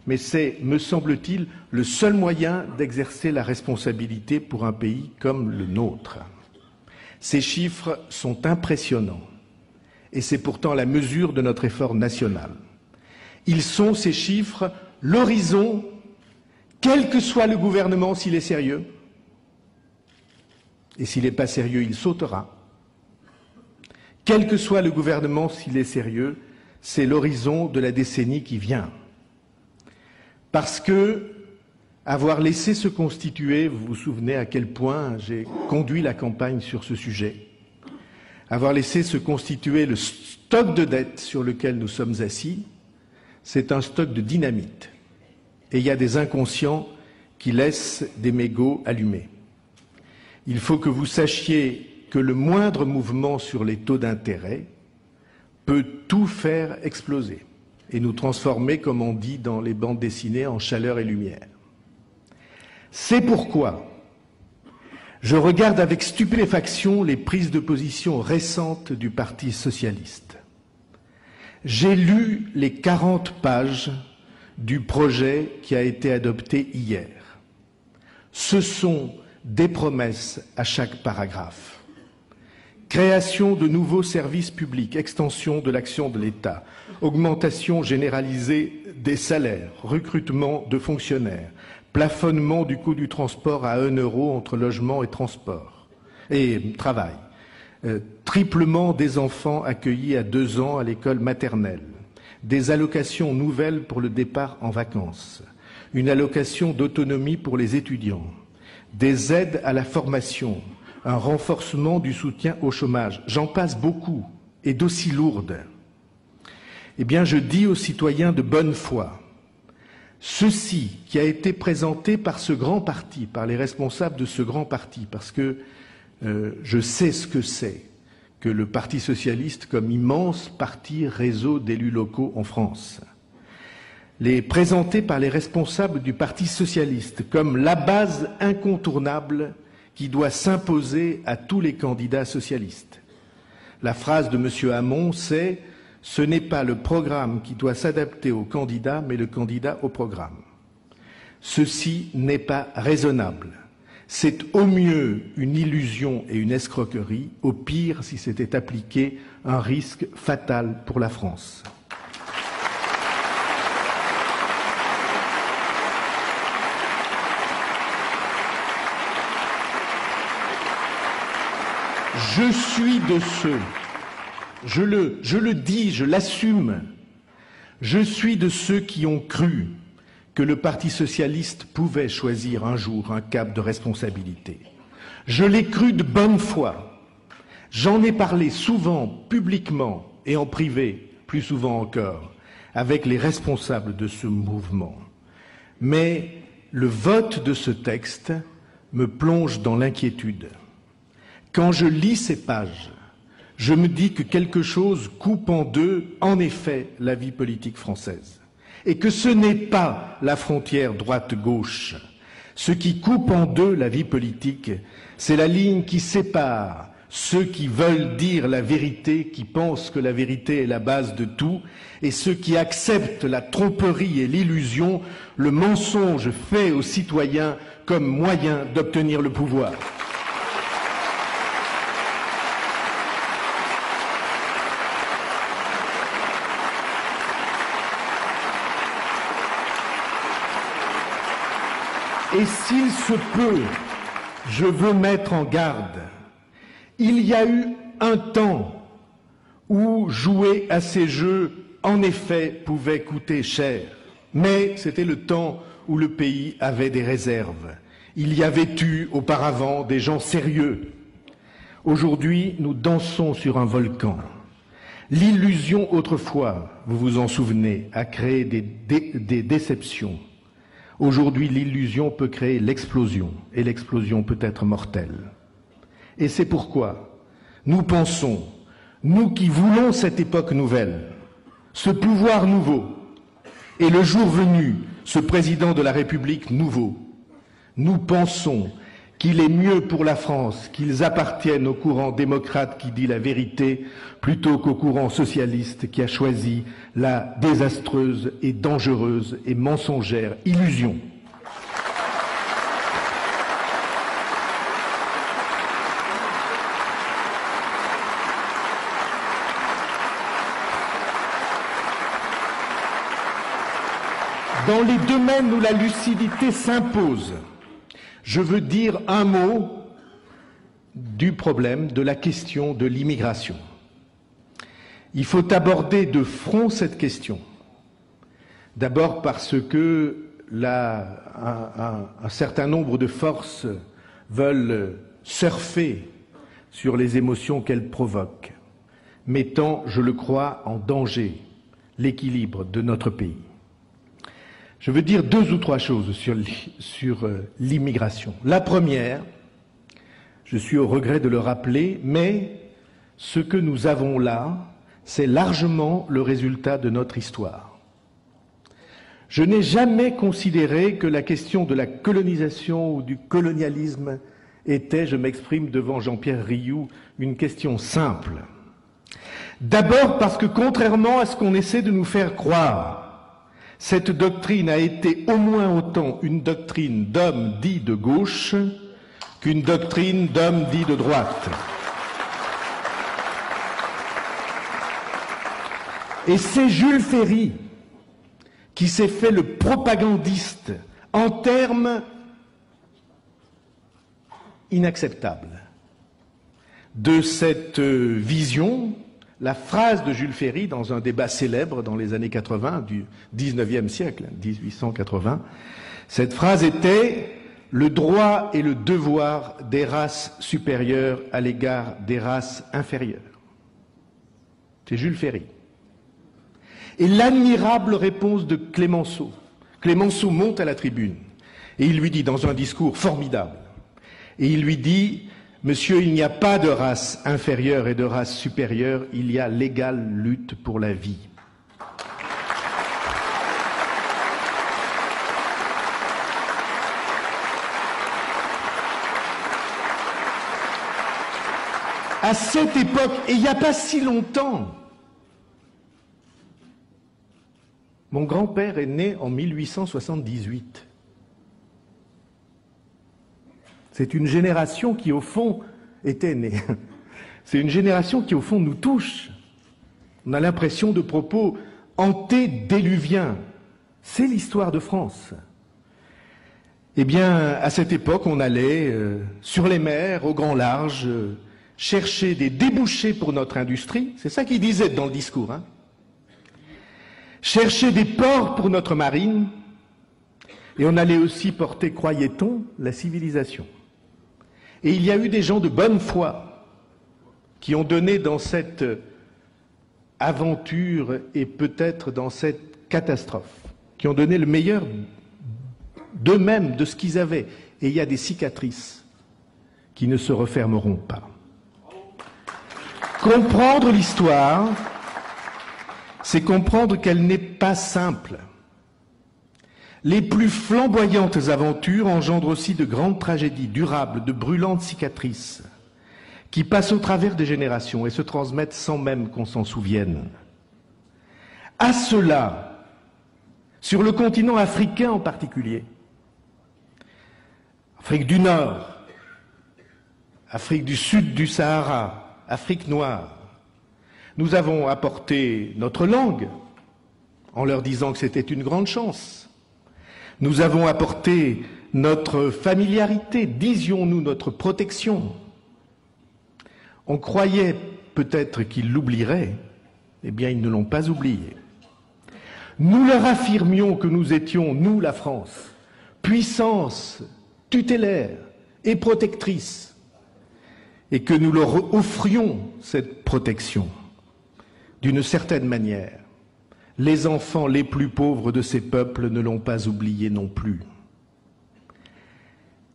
Mais c'est, me semble-t-il, le seul moyen d'exercer la responsabilité pour un pays comme le nôtre. Ces chiffres sont impressionnants et c'est pourtant la mesure de notre effort national. Ils sont, ces chiffres, l'horizon, quel que soit le gouvernement s'il est sérieux. Et s'il n'est pas sérieux, il sautera. Quel que soit le gouvernement, s'il est sérieux, c'est l'horizon de la décennie qui vient. Parce que avoir laissé se constituer, vous vous souvenez à quel point j'ai conduit la campagne sur ce sujet, avoir laissé se constituer le stock de dette sur lequel nous sommes assis, c'est un stock de dynamite. Et il y a des inconscients qui laissent des mégots allumés. Il faut que vous sachiez que le moindre mouvement sur les taux d'intérêt peut tout faire exploser et nous transformer, comme on dit dans les bandes dessinées, en chaleur et lumière. C'est pourquoi je regarde avec stupéfaction les prises de position récentes du Parti socialiste. J'ai lu les 40 pages du projet qui a été adopté hier. Ce sont des promesses à chaque paragraphe. Création de nouveaux services publics, extension de l'action de l'État, augmentation généralisée des salaires, recrutement de fonctionnaires, plafonnement du coût du transport à 1 euro entre logement et transport et travail, triplement des enfants accueillis à 2 ans à l'école maternelle, des allocations nouvelles pour le départ en vacances, une allocation d'autonomie pour les étudiants, des aides à la formation, un renforcement du soutien au chômage. J'en passe beaucoup et d'aussi lourdes. Eh bien, je dis aux citoyens de bonne foi, ceci qui a été présenté par ce grand parti, par les responsables de ce grand parti, parce que je sais ce que c'est que le Parti socialiste comme immense parti réseau d'élus locaux en France. les présentés par les responsables du Parti socialiste comme la base incontournable qui doit s'imposer à tous les candidats socialistes. La phrase de M. Hamon, c'est « Ce n'est pas le programme qui doit s'adapter au candidat, mais le candidat au programme ». Ceci n'est pas raisonnable. C'est au mieux une illusion et une escroquerie, au pire, si c'était appliqué, un risque fatal pour la France. Je suis de ceux, je le dis, je l'assume, je suis de ceux qui ont cru que le Parti socialiste pouvait choisir un jour un cap de responsabilité. Je l'ai cru de bonne foi. J'en ai parlé souvent, publiquement et en privé, plus souvent encore, avec les responsables de ce mouvement. Mais le vote de ce texte me plonge dans l'inquiétude. Quand je lis ces pages, je me dis que quelque chose coupe en deux, en effet, la vie politique française. Et que ce n'est pas la frontière droite-gauche. Ce qui coupe en deux la vie politique, c'est la ligne qui sépare ceux qui veulent dire la vérité, qui pensent que la vérité est la base de tout, et ceux qui acceptent la tromperie et l'illusion, le mensonge fait aux citoyens comme moyen d'obtenir le pouvoir. Et s'il se peut, je veux mettre en garde. Il y a eu un temps où jouer à ces jeux, en effet, pouvait coûter cher. Mais c'était le temps où le pays avait des réserves. Il y avait eu auparavant des gens sérieux. Aujourd'hui, nous dansons sur un volcan. L'illusion autrefois, vous vous en souvenez, a créé des déceptions. Aujourd'hui, l'illusion peut créer l'explosion, et l'explosion peut être mortelle. Et c'est pourquoi nous pensons, nous qui voulons cette époque nouvelle, ce pouvoir nouveau, et le jour venu, ce président de la République nouveau, nous pensons qu'il est mieux pour la France qu'ils appartiennent au courant démocrate qui dit la vérité plutôt qu'au courant socialiste qui a choisi la désastreuse et dangereuse et mensongère illusion. Dans les domaines où la lucidité s'impose, je veux dire un mot du problème, de la question de l'immigration. Il faut aborder de front cette question. D'abord parce que un certain nombre de forces veulent surfer sur les émotions qu'elles provoquent, mettant, je le crois, en danger l'équilibre de notre pays. Je veux dire deux ou trois choses sur l'immigration. La première, je suis au regret de le rappeler, mais ce que nous avons là, c'est largement le résultat de notre histoire. Je n'ai jamais considéré que la question de la colonisation ou du colonialisme était, je m'exprime devant Jean-Pierre Rioux, une question simple. D'abord parce que contrairement à ce qu'on essaie de nous faire croire, cette doctrine a été au moins autant une doctrine d'hommes dits de gauche qu'une doctrine d'hommes dits de droite. Et c'est Jules Ferry qui s'est fait le propagandiste en termes inacceptables de cette vision. La phrase de Jules Ferry dans un débat célèbre dans les années 80 du 19e siècle, 1880, cette phrase était « Le droit et le devoir des races supérieures à l'égard des races inférieures ». C'est Jules Ferry. Et l'admirable réponse de Clémenceau. Clémenceau monte à la tribune et il lui dit dans un discours formidable, et il lui dit « Monsieur, il n'y a pas de race inférieure et de race supérieure, il y a l'égale lutte pour la vie. » À cette époque, et il n'y a pas si longtemps, mon grand-père est né en 1878. C'est une génération qui, au fond, était née. C'est une génération qui, au fond, nous touche. On a l'impression de propos antédiluviens. C'est l'histoire de France. Eh bien, à cette époque, on allait sur les mers, au grand large, chercher des débouchés pour notre industrie. C'est ça qu'il disait dans le discours. Hein. Chercher des ports pour notre marine. Et on allait aussi porter, croyait-on, la civilisation. Et il y a eu des gens de bonne foi qui ont donné dans cette aventure et peut-être dans cette catastrophe, qui ont donné le meilleur d'eux-mêmes, de ce qu'ils avaient. Et il y a des cicatrices qui ne se refermeront pas. Comprendre l'histoire, c'est comprendre qu'elle n'est pas simple. Les plus flamboyantes aventures engendrent aussi de grandes tragédies durables, de brûlantes cicatrices, qui passent au travers des générations et se transmettent sans même qu'on s'en souvienne. À cela, sur le continent africain en particulier, Afrique du Nord, Afrique du Sud du Sahara, Afrique noire, nous avons apporté notre langue en leur disant que c'était une grande chance. Nous avons apporté notre familiarité, disions-nous, notre protection. On croyait peut-être qu'ils l'oublieraient, eh bien ils ne l'ont pas oublié. Nous leur affirmions que nous étions, nous la France, puissance tutélaire et protectrice, et que nous leur offrions cette protection d'une certaine manière. Les enfants les plus pauvres de ces peuples ne l'ont pas oublié non plus.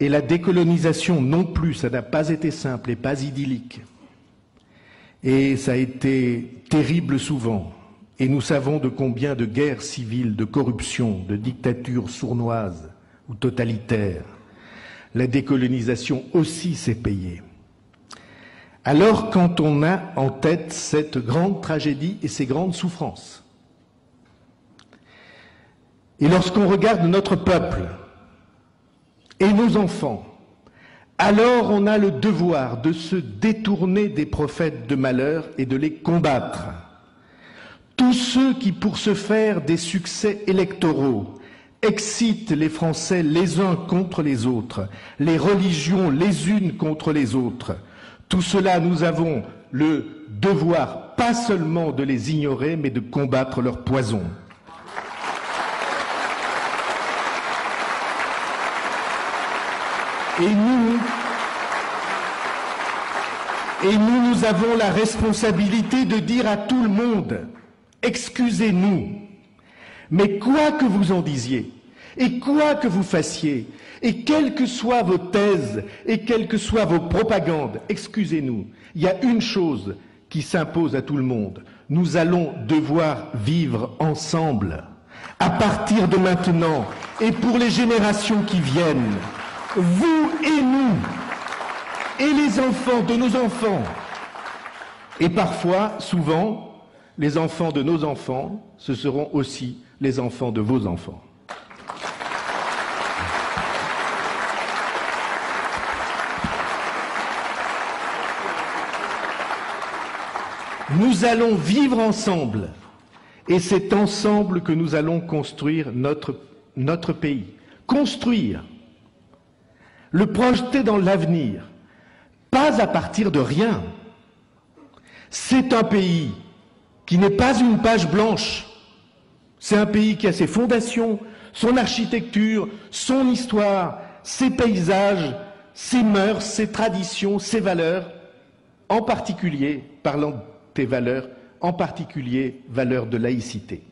Et la décolonisation non plus, ça n'a pas été simple et pas idyllique. Et ça a été terrible souvent. Et nous savons de combien de guerres civiles, de corruption, de dictatures sournoises ou totalitaires, la décolonisation aussi s'est payée. Alors quand on a en tête cette grande tragédie et ces grandes souffrances, et lorsqu'on regarde notre peuple et nos enfants, alors on a le devoir de se détourner des prophètes de malheur et de les combattre. Tous ceux qui, pour se faire des succès électoraux, excitent les Français les uns contre les autres, les religions les unes contre les autres, tout cela, nous avons le devoir, pas seulement de les ignorer, mais de combattre leur poison. Et nous avons la responsabilité de dire à tout le monde, excusez-nous, mais quoi que vous en disiez, et quoi que vous fassiez, et quelles que soient vos thèses, et quelles que soient vos propagandes, excusez-nous, il y a une chose qui s'impose à tout le monde, nous allons devoir vivre ensemble, à partir de maintenant, et pour les générations qui viennent. Vous et nous, et les enfants de nos enfants, et parfois, souvent, les enfants de nos enfants, ce seront aussi les enfants de vos enfants. Nous allons vivre ensemble, et c'est ensemble que nous allons construire notre pays. Construire. Le projeter dans l'avenir, pas à partir de rien. C'est un pays qui n'est pas une page blanche. C'est un pays qui a ses fondations, son architecture, son histoire, ses paysages, ses mœurs, ses traditions, ses valeurs, en particulier, parlant des valeurs, en particulier valeurs de laïcité.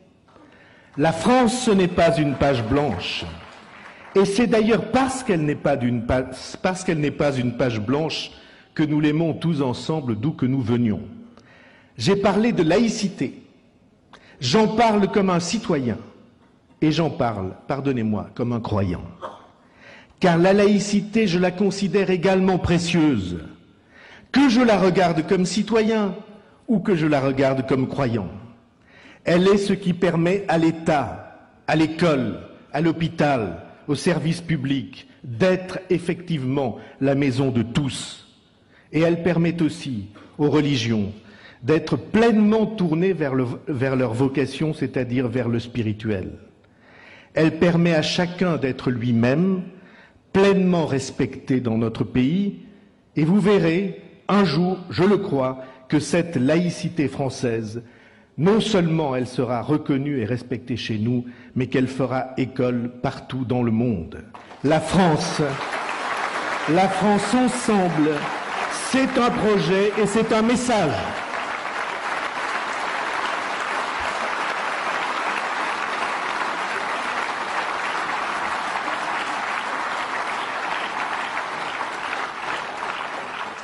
La France, ce n'est pas une page blanche. Et c'est d'ailleurs parce qu'elle n'est pas une page blanche que nous l'aimons tous ensemble d'où que nous venions. J'ai parlé de laïcité. J'en parle comme un citoyen. Et j'en parle, pardonnez-moi, comme un croyant. Car la laïcité, je la considère également précieuse. que je la regarde comme citoyen ou que je la regarde comme croyant. Elle est ce qui permet à l'État, à l'école, à l'hôpital, au service public d'être effectivement la maison de tous. Et elle permet aussi aux religions d'être pleinement tournées vers leur vocation, c'est-à-dire vers le spirituel. Elle permet à chacun d'être lui-même, pleinement respecté dans notre pays, et vous verrez, un jour, je le crois, que cette laïcité française, non seulement elle sera reconnue et respectée chez nous, mais qu'elle fera école partout dans le monde. La France ensemble, c'est un projet et c'est un message.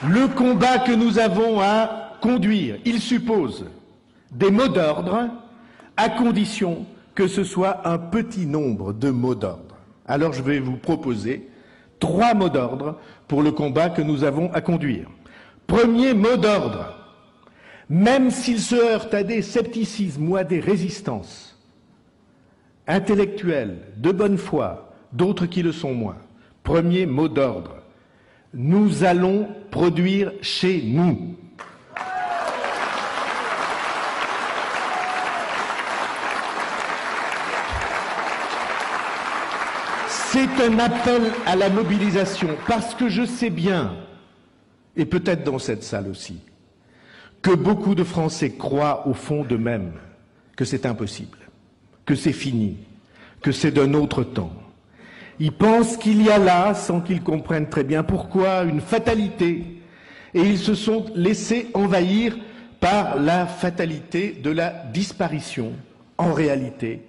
Le combat que nous avons à conduire, il suppose des mots d'ordre, à condition que ce soit un petit nombre de mots d'ordre. Alors je vais vous proposer 3 mots d'ordre pour le combat que nous avons à conduire. Premier mot d'ordre, même s'il se heurte à des scepticismes ou à des résistances intellectuelles, de bonne foi, d'autres qui le sont moins. Premier mot d'ordre, nous allons produire chez nous. C'est un appel à la mobilisation, parce que je sais bien, et peut-être dans cette salle aussi, que beaucoup de Français croient au fond d'eux-mêmes que c'est impossible, que c'est fini, que c'est d'un autre temps. Ils pensent qu'il y a là, sans qu'ils comprennent très bien pourquoi, une fatalité, et ils se sont laissés envahir par la fatalité de la disparition, en réalité,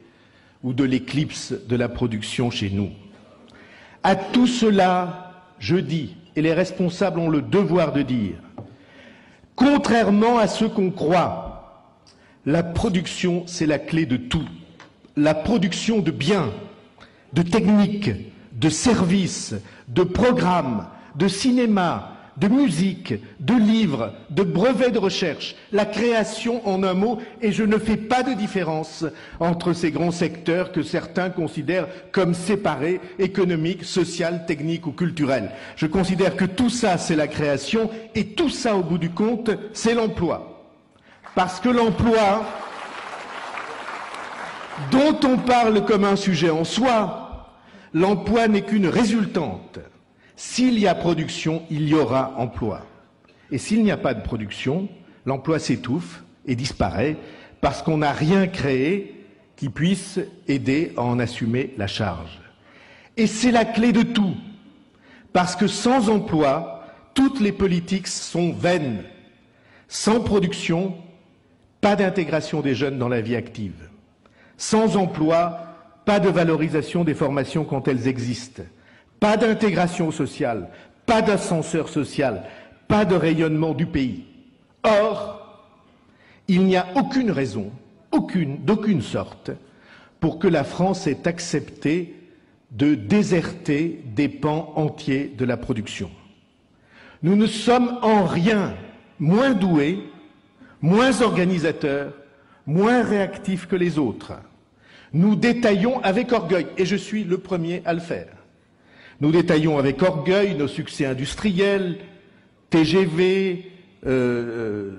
ou de l'éclipse de la production chez nous. À tout cela, je dis, et les responsables ont le devoir de dire, contrairement à ce qu'on croit, la production, c'est la clé de tout. La production de biens, de techniques, de services, de programmes, de cinéma, de musique, de livres, de brevets de recherche, la création en un mot, et je ne fais pas de différence entre ces grands secteurs que certains considèrent comme séparés, économiques, social, techniques ou culturels. Je considère que tout ça, c'est la création, et tout ça, au bout du compte, c'est l'emploi. Parce que l'emploi, dont on parle comme un sujet en soi, l'emploi n'est qu'une résultante. S'il y a production, il y aura emploi. Et s'il n'y a pas de production, l'emploi s'étouffe et disparaît parce qu'on n'a rien créé qui puisse aider à en assumer la charge. Et c'est la clé de tout, parce que sans emploi, toutes les politiques sont vaines. Sans production, pas d'intégration des jeunes dans la vie active. Sans emploi, pas de valorisation des formations quand elles existent. Pas d'intégration sociale, pas d'ascenseur social, pas de rayonnement du pays. Or, il n'y a aucune raison, d'aucune sorte, pour que la France ait accepté de déserter des pans entiers de la production. Nous ne sommes en rien moins doués, moins organisateurs, moins réactifs que les autres. Nous détaillons avec orgueil, et je suis le premier à le faire. Nous détaillons avec orgueil nos succès industriels, TGV,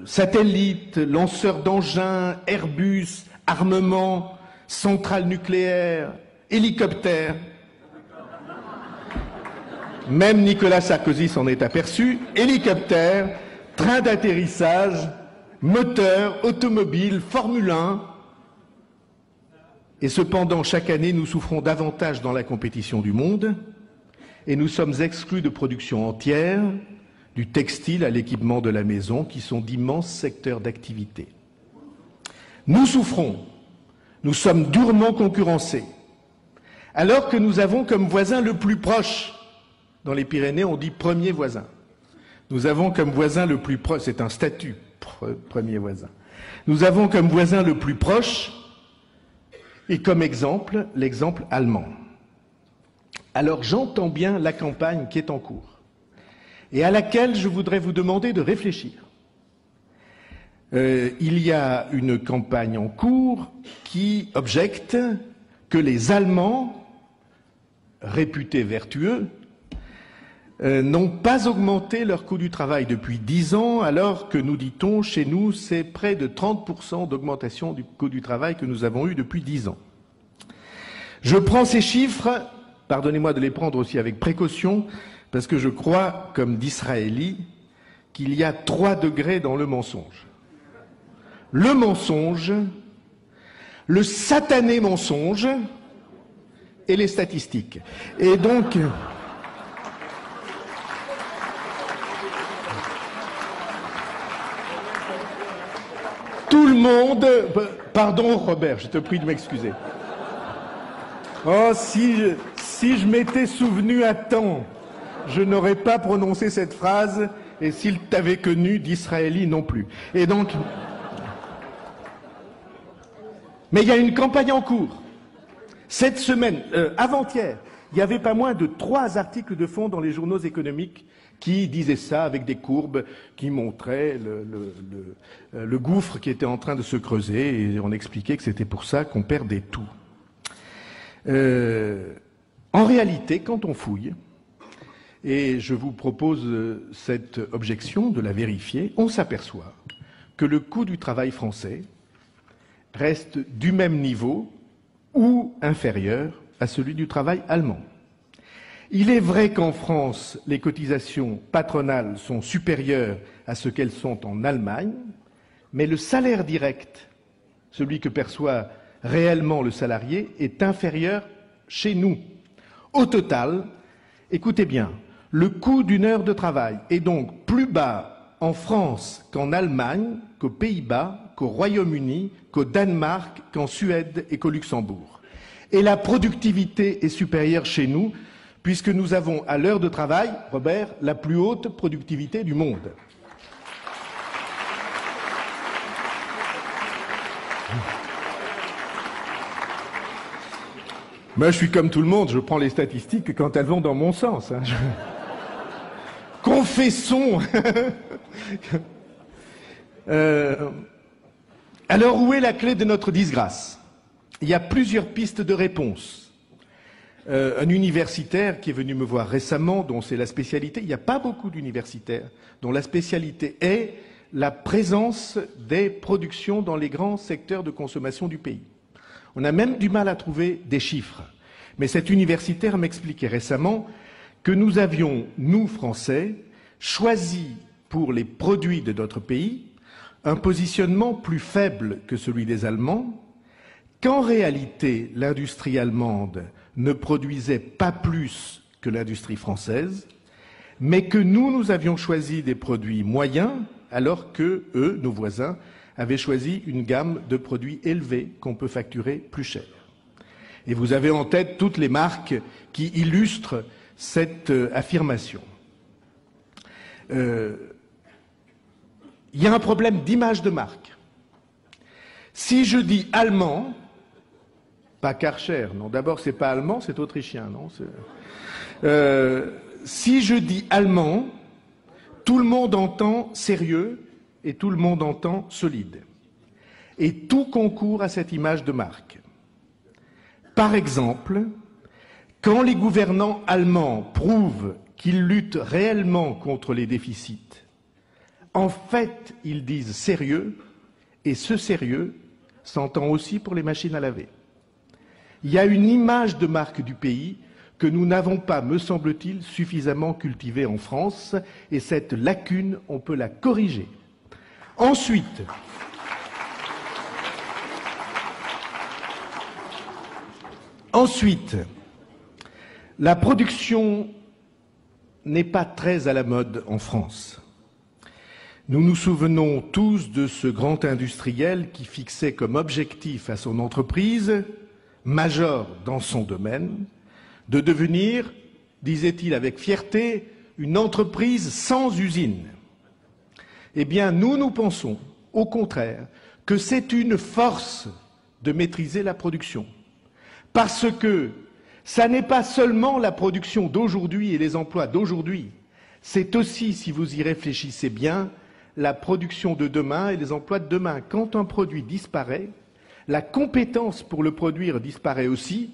satellites, lanceurs d'engins, Airbus, armements, centrales nucléaires, hélicoptères. Même Nicolas Sarkozy s'en est aperçu. Hélicoptères, trains d'atterrissage, moteurs, automobiles, Formule 1. Et cependant, chaque année, nous souffrons davantage dans la compétition du monde. Et nous sommes exclus de production entière, du textile à l'équipement de la maison, qui sont d'immenses secteurs d'activité. Nous souffrons, nous sommes durement concurrencés, alors que nous avons comme voisin le plus proche, dans les Pyrénées on dit premier voisin, nous avons comme voisin le plus proche, c'est un statut, premier voisin, nous avons comme voisin le plus proche, et comme exemple, l'exemple allemand. Alors j'entends bien la campagne qui est en cours. et à laquelle je voudrais vous demander de réfléchir. Il y a une campagne en cours qui objecte que les Allemands, réputés vertueux, n'ont pas augmenté leur coût du travail depuis 10 ans, alors que, nous dit-on, chez nous, c'est près de 30% d'augmentation du coût du travail que nous avons eu depuis 10 ans. Je prends ces chiffres, pardonnez-moi de les prendre aussi avec précaution, parce que je crois, comme d'Israéli, qu'il y a 3 degrés dans le mensonge. Le mensonge, le satané mensonge et les statistiques. Et donc, tout le monde... Pardon Robert, je te prie de m'excuser. Oh, si je m'étais souvenu à temps, je n'aurais pas prononcé cette phrase, et s'il t'avait connu, d'Israéli non plus. Et donc... Mais il y a une campagne en cours. Cette semaine, avant-hier, il n'y avait pas moins de 3 articles de fond dans les journaux économiques qui disaient ça avec des courbes qui montraient le gouffre qui était en train de se creuser, et on expliquait que c'était pour ça qu'on perdait tout. En réalité, quand on fouille, et je vous propose cette objection de la vérifier, on s'aperçoit que le coût du travail français reste du même niveau ou inférieur à celui du travail allemand. Il est vrai qu'en France, les cotisations patronales sont supérieures à ce qu'elles sont en Allemagne, mais le salaire direct, celui que perçoit réellement le salarié, est inférieur chez nous. Au total, écoutez bien, le coût d'une heure de travail est donc plus bas en France qu'en Allemagne, qu'aux Pays-Bas, qu'au Royaume-Uni, qu'au Danemark, qu'en Suède et qu'au Luxembourg. Et la productivité est supérieure chez nous, puisque nous avons à l'heure de travail, Robert, la plus haute productivité du monde. Moi, je suis comme tout le monde, je prends les statistiques quand elles vont dans mon sens. Hein. Confessons. Alors, où est la clé de notre disgrâce? Il y a plusieurs pistes de réponse. Un universitaire qui est venu me voir récemment, dont c'est la spécialité, il n'y a pas beaucoup d'universitaires dont la spécialité est la présence des productions dans les grands secteurs de consommation du pays. On a même du mal à trouver des chiffres. Mais cet universitaire m'expliquait récemment que nous avions, nous, Français, choisi pour les produits de notre pays un positionnement plus faible que celui des Allemands, qu'en réalité, l'industrie allemande ne produisait pas plus que l'industrie française, mais que nous avions choisi des produits moyens, alors que eux, nos voisins, avaient choisi une gamme de produits élevés qu'on peut facturer plus cher. Et vous avez en tête toutes les marques qui illustrent cette affirmation. Il y a un problème d'image de marque. Si je dis allemand, pas Karcher, non, d'abord c'est pas allemand, c'est autrichien, non. Si je dis allemand, tout le monde entend sérieux et tout le monde entend solide. Et tout concourt à cette image de marque. Par exemple, quand les gouvernants allemands prouvent qu'ils luttent réellement contre les déficits, en fait, ils disent sérieux, et ce sérieux s'entend aussi pour les machines à laver. Il y a une image de marque du pays que nous n'avons pas, me semble-t-il, suffisamment cultivée en France, et cette lacune, on peut la corriger. Ensuite, la production n'est pas très à la mode en France. Nous nous souvenons tous de ce grand industriel qui fixait comme objectif à son entreprise, major dans son domaine, de devenir, disait-il avec fierté, une entreprise sans usine. Eh bien, nous pensons, au contraire, que c'est une force de maîtriser la production. Parce que ça n'est pas seulement la production d'aujourd'hui et les emplois d'aujourd'hui, C'est aussi, si vous y réfléchissez bien, la production de demain et les emplois de demain. Quand un produit disparaît, la compétence pour le produire disparaît aussi.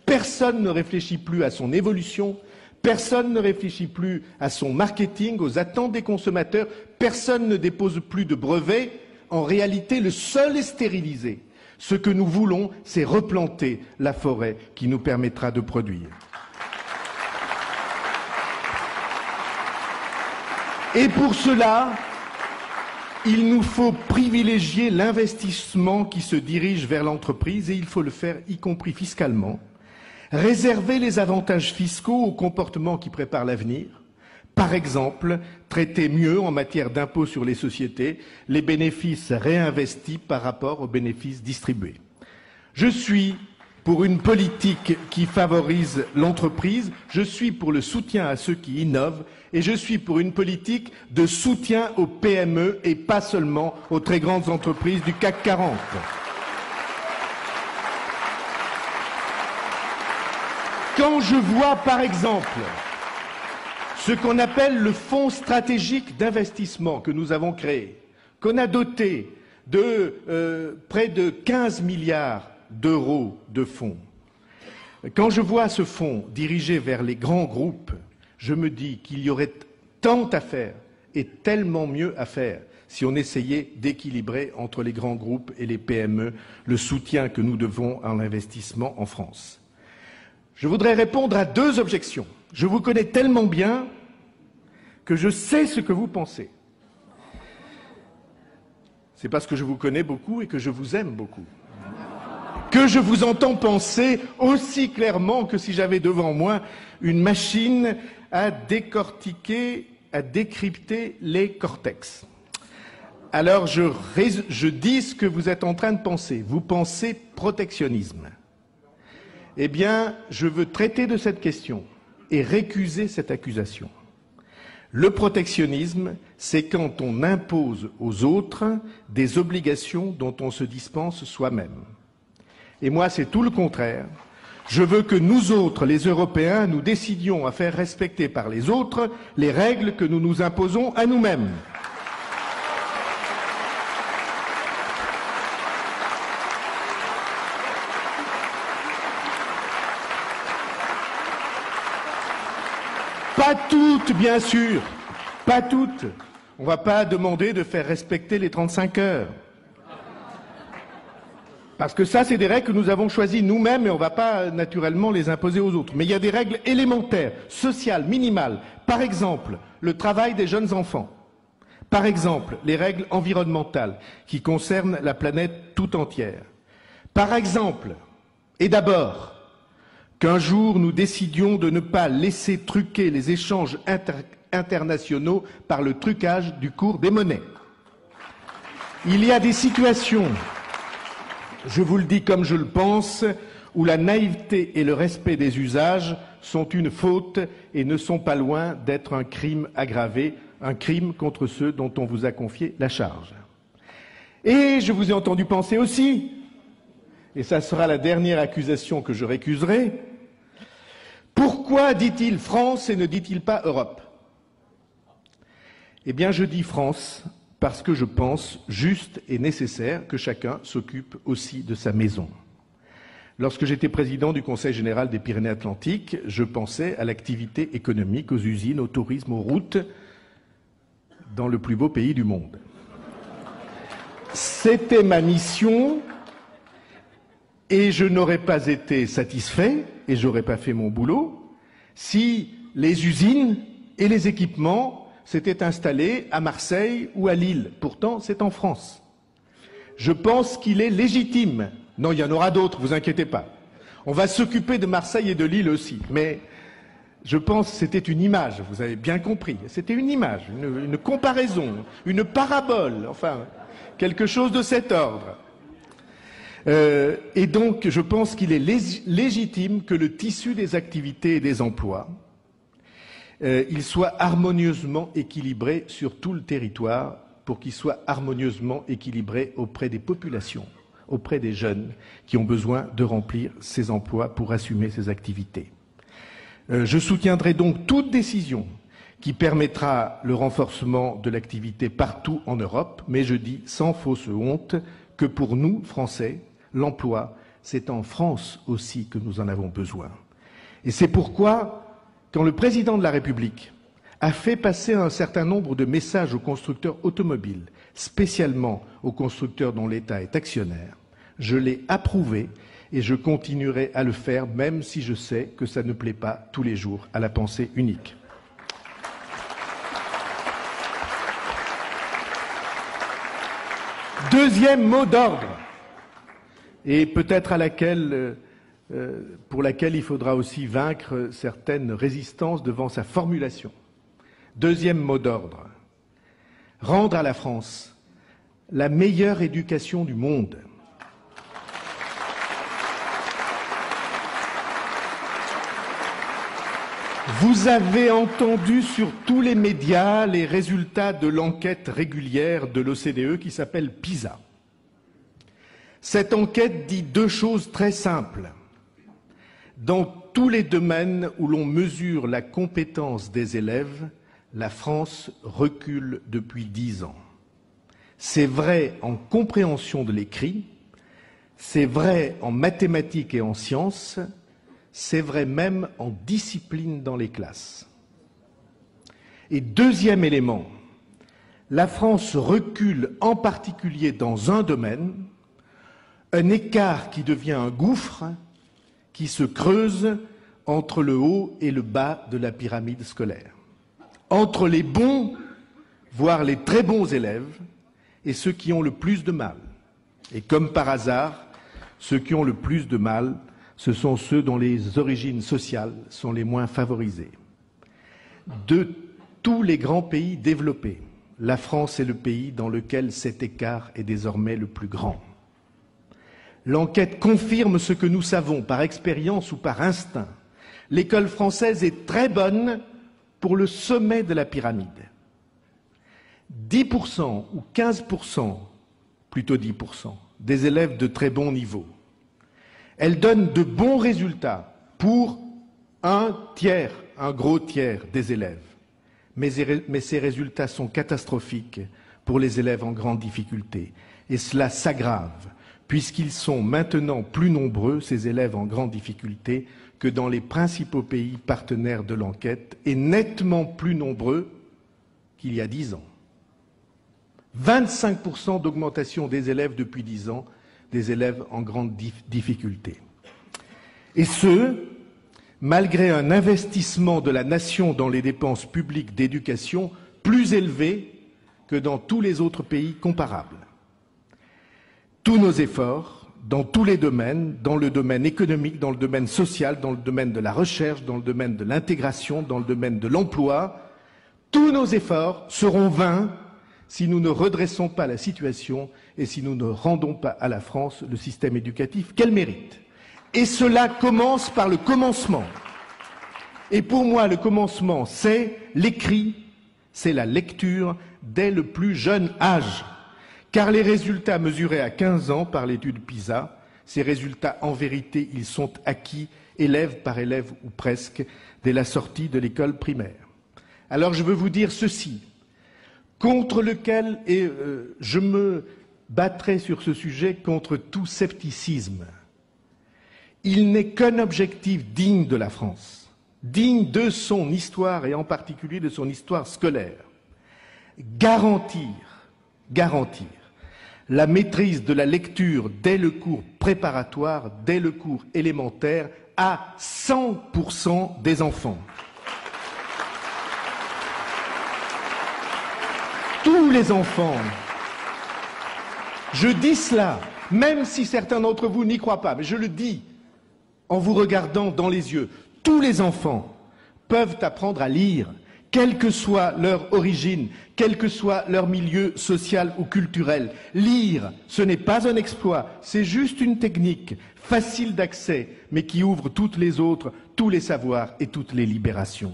Personne ne réfléchit plus à son évolution, personne ne réfléchit plus à son marketing, aux attentes des consommateurs, personne ne dépose plus de brevets. En réalité, le sol est stérilisé. Ce que nous voulons, c'est replanter la forêt qui nous permettra de produire. Et pour cela, il nous faut privilégier l'investissement qui se dirige vers l'entreprise et il faut le faire y compris fiscalement. Réserver les avantages fiscaux aux comportements qui préparent l'avenir. Par exemple, traiter mieux en matière d'impôt sur les sociétés les bénéfices réinvestis par rapport aux bénéfices distribués. Je suis pour une politique qui favorise l'entreprise, je suis pour le soutien à ceux qui innovent et je suis pour une politique de soutien aux PME et pas seulement aux très grandes entreprises du CAC 40. Quand je vois, par exemple, ce qu'on appelle le Fonds stratégique d'investissement que nous avons créé, qu'on a doté de près de 15 milliards d'euros de fonds. Quand je vois ce fonds dirigé vers les grands groupes, je me dis qu'il y aurait tant à faire et tellement mieux à faire si on essayait d'équilibrer entre les grands groupes et les PME le soutien que nous devons à l'investissement en France. Je voudrais répondre à 2 objections. Je vous connais tellement bien que je sais ce que vous pensez. C'est parce que je vous connais beaucoup et que je vous aime beaucoup. Que je vous entends penser aussi clairement que si j'avais devant moi une machine à décortiquer, à décrypter les cortex. Alors je dis ce que vous êtes en train de penser. Vous pensez protectionnisme. Eh bien, je veux traiter de cette question et récuser cette accusation. Le protectionnisme, c'est quand on impose aux autres des obligations dont on se dispense soi-même. Et moi, c'est tout le contraire. Je veux que nous autres, les Européens, nous décidions à faire respecter par les autres les règles que nous nous imposons à nous-mêmes. Pas toutes, bien sûr, pas toutes. On ne va pas demander de faire respecter les 35 heures. Parce que ça, c'est des règles que nous avons choisies nous-mêmes et on ne va pas naturellement les imposer aux autres. Mais il y a des règles élémentaires, sociales, minimales. Par exemple, le travail des jeunes enfants. Par exemple, les règles environnementales qui concernent la planète tout entière. Par exemple, et d'abord, qu'un jour nous décidions de ne pas laisser truquer les échanges internationaux par le trucage du cours des monnaies. Il y a des situations, je vous le dis comme je le pense, où la naïveté et le respect des usages sont une faute et ne sont pas loin d'être un crime aggravé, un crime contre ceux dont on vous a confié la charge. Et je vous ai entendu penser aussi, et ça sera la dernière accusation que je récuserai, pourquoi dit-il France et ne dit-il pas Europe? Eh bien, je dis France parce que je pense juste et nécessaire que chacun s'occupe aussi de sa maison. Lorsque j'étais président du Conseil général des Pyrénées-Atlantiques, je pensais à l'activité économique, aux usines, au tourisme, aux routes, dans le plus beau pays du monde. C'était ma mission et je n'aurais pas été satisfait et je n'aurais pas fait mon boulot si les usines et les équipements s'étaient installés à Marseille ou à Lille. Pourtant, c'est en France. Je pense qu'il est légitime. Non, il y en aura d'autres, vous inquiétez pas. On va s'occuper de Marseille et de Lille aussi. Mais je pense que c'était une image, vous avez bien compris. C'était une image, une comparaison, une parabole, enfin, quelque chose de cet ordre. Et donc, je pense qu'il est légitime que le tissu des activités et des emplois il soit harmonieusement équilibré sur tout le territoire pour qu'il soit harmonieusement équilibré auprès des populations, auprès des jeunes qui ont besoin de remplir ces emplois pour assumer ces activités. Je soutiendrai donc toute décision qui permettra le renforcement de l'activité partout en Europe, mais je dis sans fausse honte que pour nous, Français, l'emploi, c'est en France aussi que nous en avons besoin. Et c'est pourquoi, quand le président de la République a fait passer un certain nombre de messages aux constructeurs automobiles, spécialement aux constructeurs dont l'État est actionnaire, je l'ai approuvé et je continuerai à le faire, même si je sais que ça ne plaît pas tous les jours à la pensée unique. Deuxième mot d'ordre, et peut-être pour laquelle il faudra aussi vaincre certaines résistances devant sa formulation. Deuxième mot d'ordre, rendre à la France la meilleure éducation du monde. Vous avez entendu sur tous les médias les résultats de l'enquête régulière de l'OCDE qui s'appelle PISA. Cette enquête dit deux choses très simples. Dans tous les domaines où l'on mesure la compétence des élèves, la France recule depuis 10 ans. C'est vrai en compréhension de l'écrit, c'est vrai en mathématiques et en sciences, c'est vrai même en discipline dans les classes. Et deuxième élément, la France recule en particulier dans un domaine, un écart qui devient un gouffre, qui se creuse entre le haut et le bas de la pyramide scolaire. Entre les bons, voire les très bons élèves, et ceux qui ont le plus de mal. Et comme par hasard, ceux qui ont le plus de mal, ce sont ceux dont les origines sociales sont les moins favorisées. De tous les grands pays développés, la France est le pays dans lequel cet écart est désormais le plus grand. L'enquête confirme ce que nous savons par expérience ou par instinct. L'école française est très bonne pour le sommet de la pyramide. 10% ou 15%, plutôt 10%, des élèves de très bon niveau. Elle donne de bons résultats pour un tiers, un gros tiers des élèves. Mais ces résultats sont catastrophiques pour les élèves en grande difficulté. Et cela s'aggrave, puisqu'ils sont maintenant plus nombreux, ces élèves en grande difficulté, que dans les principaux pays partenaires de l'enquête, et nettement plus nombreux qu'il y a 10 ans. 25% d'augmentation des élèves depuis 10 ans, des élèves en grande difficulté. Et ce, malgré un investissement de la nation dans les dépenses publiques d'éducation plus élevé que dans tous les autres pays comparables. Tous nos efforts, dans tous les domaines, dans le domaine économique, dans le domaine social, dans le domaine de la recherche, dans le domaine de l'intégration, dans le domaine de l'emploi, tous nos efforts seront vains si nous ne redressons pas la situation et si nous ne rendons pas à la France le système éducatif qu'elle mérite. Et cela commence par le commencement. Et pour moi, le commencement, c'est l'écrit, c'est la lecture dès le plus jeune âge. Car les résultats mesurés à 15 ans par l'étude PISA, ces résultats, en vérité, ils sont acquis élève par élève ou presque dès la sortie de l'école primaire. Alors je veux vous dire ceci, contre lequel, et je me battrai sur ce sujet contre tout scepticisme. Il n'est qu'un objectif digne de la France, digne de son histoire et en particulier de son histoire scolaire. Garantir la maîtrise de la lecture dès le cours préparatoire, dès le cours élémentaire, à 100% des enfants. Tous les enfants. Je dis cela, même si certains d'entre vous n'y croient pas, mais je le dis en vous regardant dans les yeux. Tous les enfants peuvent apprendre à lire, quelle que soit leur origine, quel que soit leur milieu social ou culturel. Lire, ce n'est pas un exploit, c'est juste une technique facile d'accès, mais qui ouvre toutes les autres, tous les savoirs et toutes les libérations.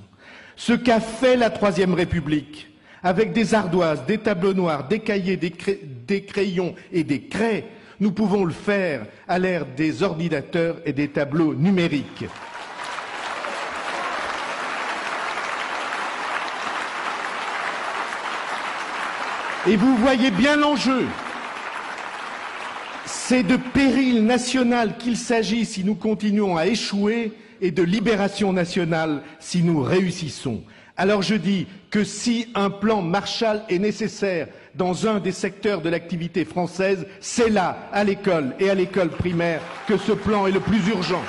Ce qu'a fait la Troisième République, avec des ardoises, des tableaux noirs, des cahiers, des crayons et des craies, nous pouvons le faire à l'ère des ordinateurs et des tableaux numériques. Et vous voyez bien l'enjeu. C'est de péril national qu'il s'agit si nous continuons à échouer et de libération nationale si nous réussissons. Alors je dis que si un plan Marshall est nécessaire dans un des secteurs de l'activité française, c'est là, à l'école et à l'école primaire, que ce plan est le plus urgent.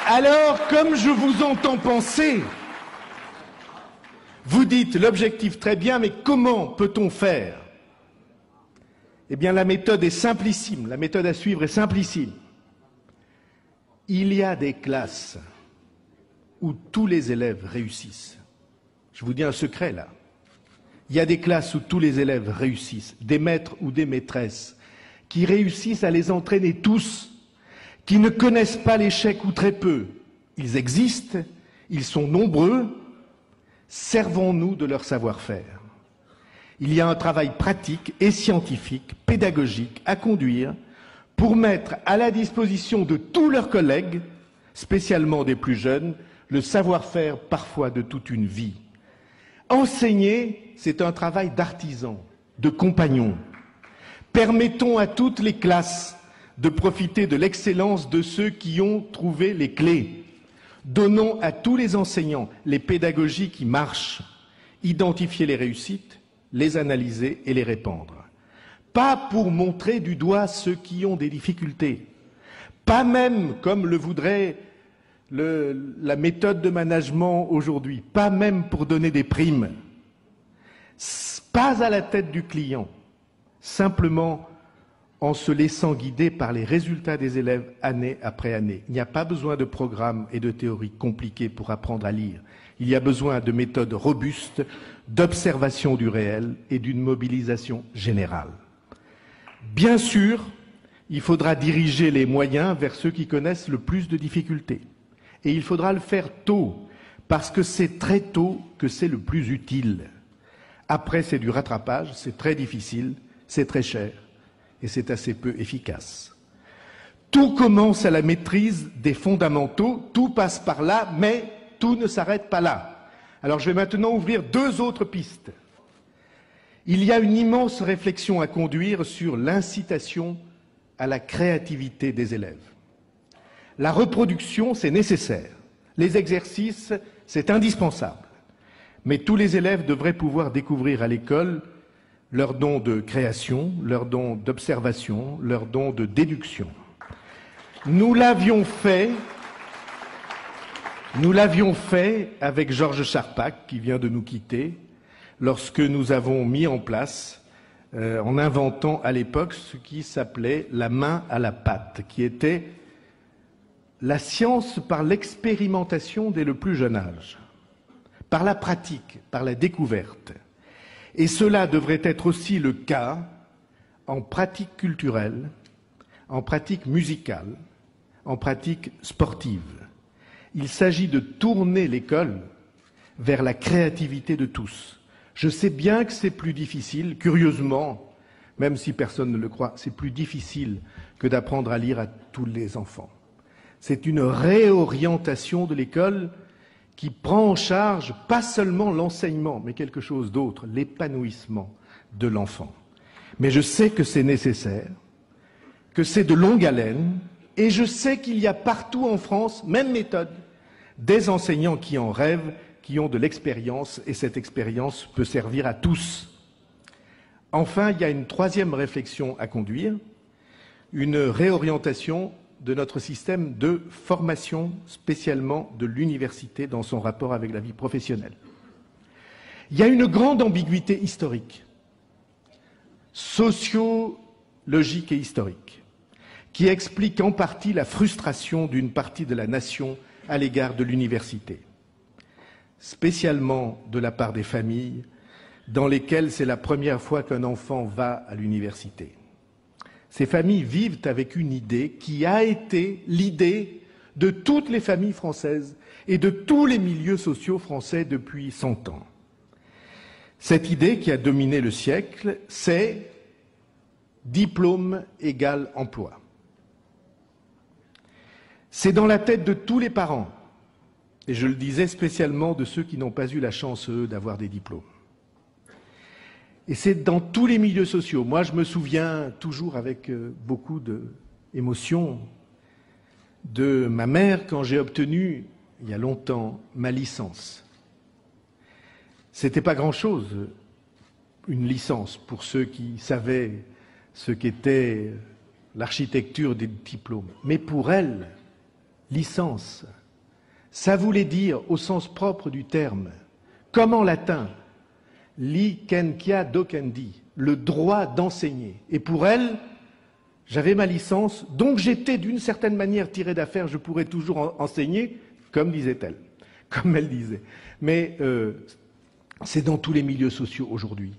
Alors, comme je vous entends penser, vous dites l'objectif très bien, mais comment peut-on faire? Eh bien, la méthode est simplissime, la méthode à suivre est simplissime. Il y a des classes où tous les élèves réussissent. Je vous dis un secret là. Il y a des classes où tous les élèves réussissent, des maîtres ou des maîtresses qui réussissent à les entraîner tous, qui ne connaissent pas l'échec ou très peu. Ils existent, ils sont nombreux. Servons-nous de leur savoir-faire. Il y a un travail pratique et scientifique, pédagogique à conduire pour mettre à la disposition de tous leurs collègues, spécialement des plus jeunes, le savoir-faire parfois de toute une vie. Enseigner, c'est un travail d'artisan, de compagnon. Permettons à toutes les classes de profiter de l'excellence de ceux qui ont trouvé les clés. Donnons à tous les enseignants les pédagogies qui marchent, identifier les réussites, les analyser et les répandre. Pas pour montrer du doigt ceux qui ont des difficultés, pas même comme le voudrait la méthode de management aujourd'hui, pas même pour donner des primes, pas à la tête du client, simplement en se laissant guider par les résultats des élèves année après année. Il n'y a pas besoin de programmes et de théories compliquées pour apprendre à lire. Il y a besoin de méthodes robustes, d'observation du réel et d'une mobilisation générale. Bien sûr, il faudra diriger les moyens vers ceux qui connaissent le plus de difficultés. Et il faudra le faire tôt, parce que c'est très tôt que c'est le plus utile. Après, c'est du rattrapage, c'est très difficile, c'est très cher. Et c'est assez peu efficace. Tout commence à la maîtrise des fondamentaux, tout passe par là, mais tout ne s'arrête pas là. Alors je vais maintenant ouvrir deux autres pistes. Il y a une immense réflexion à conduire sur l'incitation à la créativité des élèves. La reproduction, c'est nécessaire. Les exercices, c'est indispensable. Mais tous les élèves devraient pouvoir découvrir à l'école leur don de création, leur don d'observation, leur don de déduction. Nous l'avions fait avec Georges Charpak, qui vient de nous quitter, lorsque nous avons mis en place, en inventant à l'époque ce qui s'appelait la main à la pâte, qui était la science par l'expérimentation dès le plus jeune âge, par la pratique, par la découverte. Et cela devrait être aussi le cas en pratique culturelle, en pratique musicale, en pratique sportive. Il s'agit de tourner l'école vers la créativité de tous. Je sais bien que c'est plus difficile, curieusement, même si personne ne le croit, c'est plus difficile que d'apprendre à lire à tous les enfants. C'est une réorientation de l'école qui prend en charge pas seulement l'enseignement, mais quelque chose d'autre, l'épanouissement de l'enfant. Mais je sais que c'est nécessaire, que c'est de longue haleine, et je sais qu'il y a partout en France, même méthode, des enseignants qui en rêvent, qui ont de l'expérience, et cette expérience peut servir à tous. Enfin, il y a une troisième réflexion à conduire, une réorientation de notre système de formation, spécialement de l'université dans son rapport avec la vie professionnelle. Il y a une grande ambiguïté historique, sociologique et historique, qui explique en partie la frustration d'une partie de la nation à l'égard de l'université, spécialement de la part des familles dans lesquelles c'est la première fois qu'un enfant va à l'université. Ces familles vivent avec une idée qui a été l'idée de toutes les familles françaises et de tous les milieux sociaux français depuis 100 ans. Cette idée qui a dominé le siècle, c'est diplôme égale emploi. C'est dans la tête de tous les parents, et je le disais spécialement de ceux qui n'ont pas eu la chance, eux, d'avoir des diplômes. Et c'est dans tous les milieux sociaux. Moi, je me souviens toujours avec beaucoup d'émotion de ma mère quand j'ai obtenu, il y a longtemps, ma licence. C'était pas grand-chose, une licence, pour ceux qui savaient ce qu'était l'architecture des diplômes. Mais pour elle, licence, ça voulait dire, au sens propre du terme, comme en latin, licentia docendi, le droit d'enseigner. Et pour elle, j'avais ma licence, donc j'étais d'une certaine manière tiré d'affaire, je pourrais toujours enseigner, comme disait-elle, comme elle disait. Mais c'est dans tous les milieux sociaux aujourd'hui.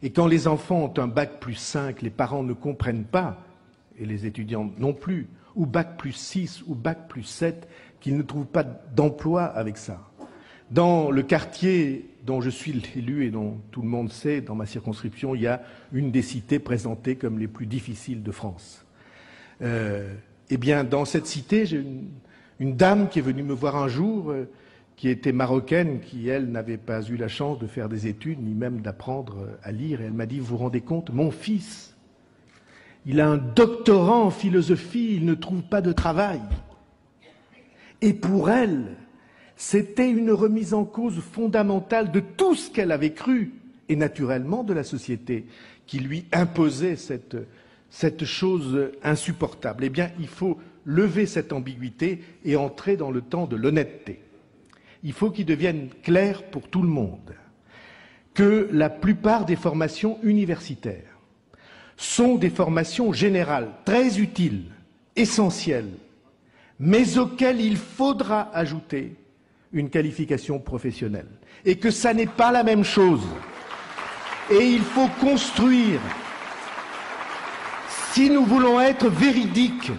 Et quand les enfants ont un bac plus 5, les parents ne comprennent pas, et les étudiants non plus, ou bac plus 6, ou bac plus 7, qu'ils ne trouvent pas d'emploi avec ça. Dans le quartier dont je suis l'élu et dont tout le monde sait, dans ma circonscription, il y a une des cités présentées comme les plus difficiles de France. Eh bien, dans cette cité, j'ai une dame qui est venue me voir un jour, qui était marocaine, qui, elle, n'avait pas eu la chance de faire des études, ni même d'apprendre à lire. Et elle m'a dit, vous vous rendez compte, mon fils, il a un doctorat en philosophie, il ne trouve pas de travail. Et pour elle, c'était une remise en cause fondamentale de tout ce qu'elle avait cru, et naturellement de la société, qui lui imposait cette chose insupportable. Eh bien, il faut lever cette ambiguïté et entrer dans le temps de l'honnêteté. Il faut qu'il devienne clair pour tout le monde que la plupart des formations universitaires sont des formations générales, très utiles, essentielles, mais auxquelles il faudra ajouter une qualification professionnelle. Et que ça n'est pas la même chose. Et il faut construire, si nous voulons être véridiques,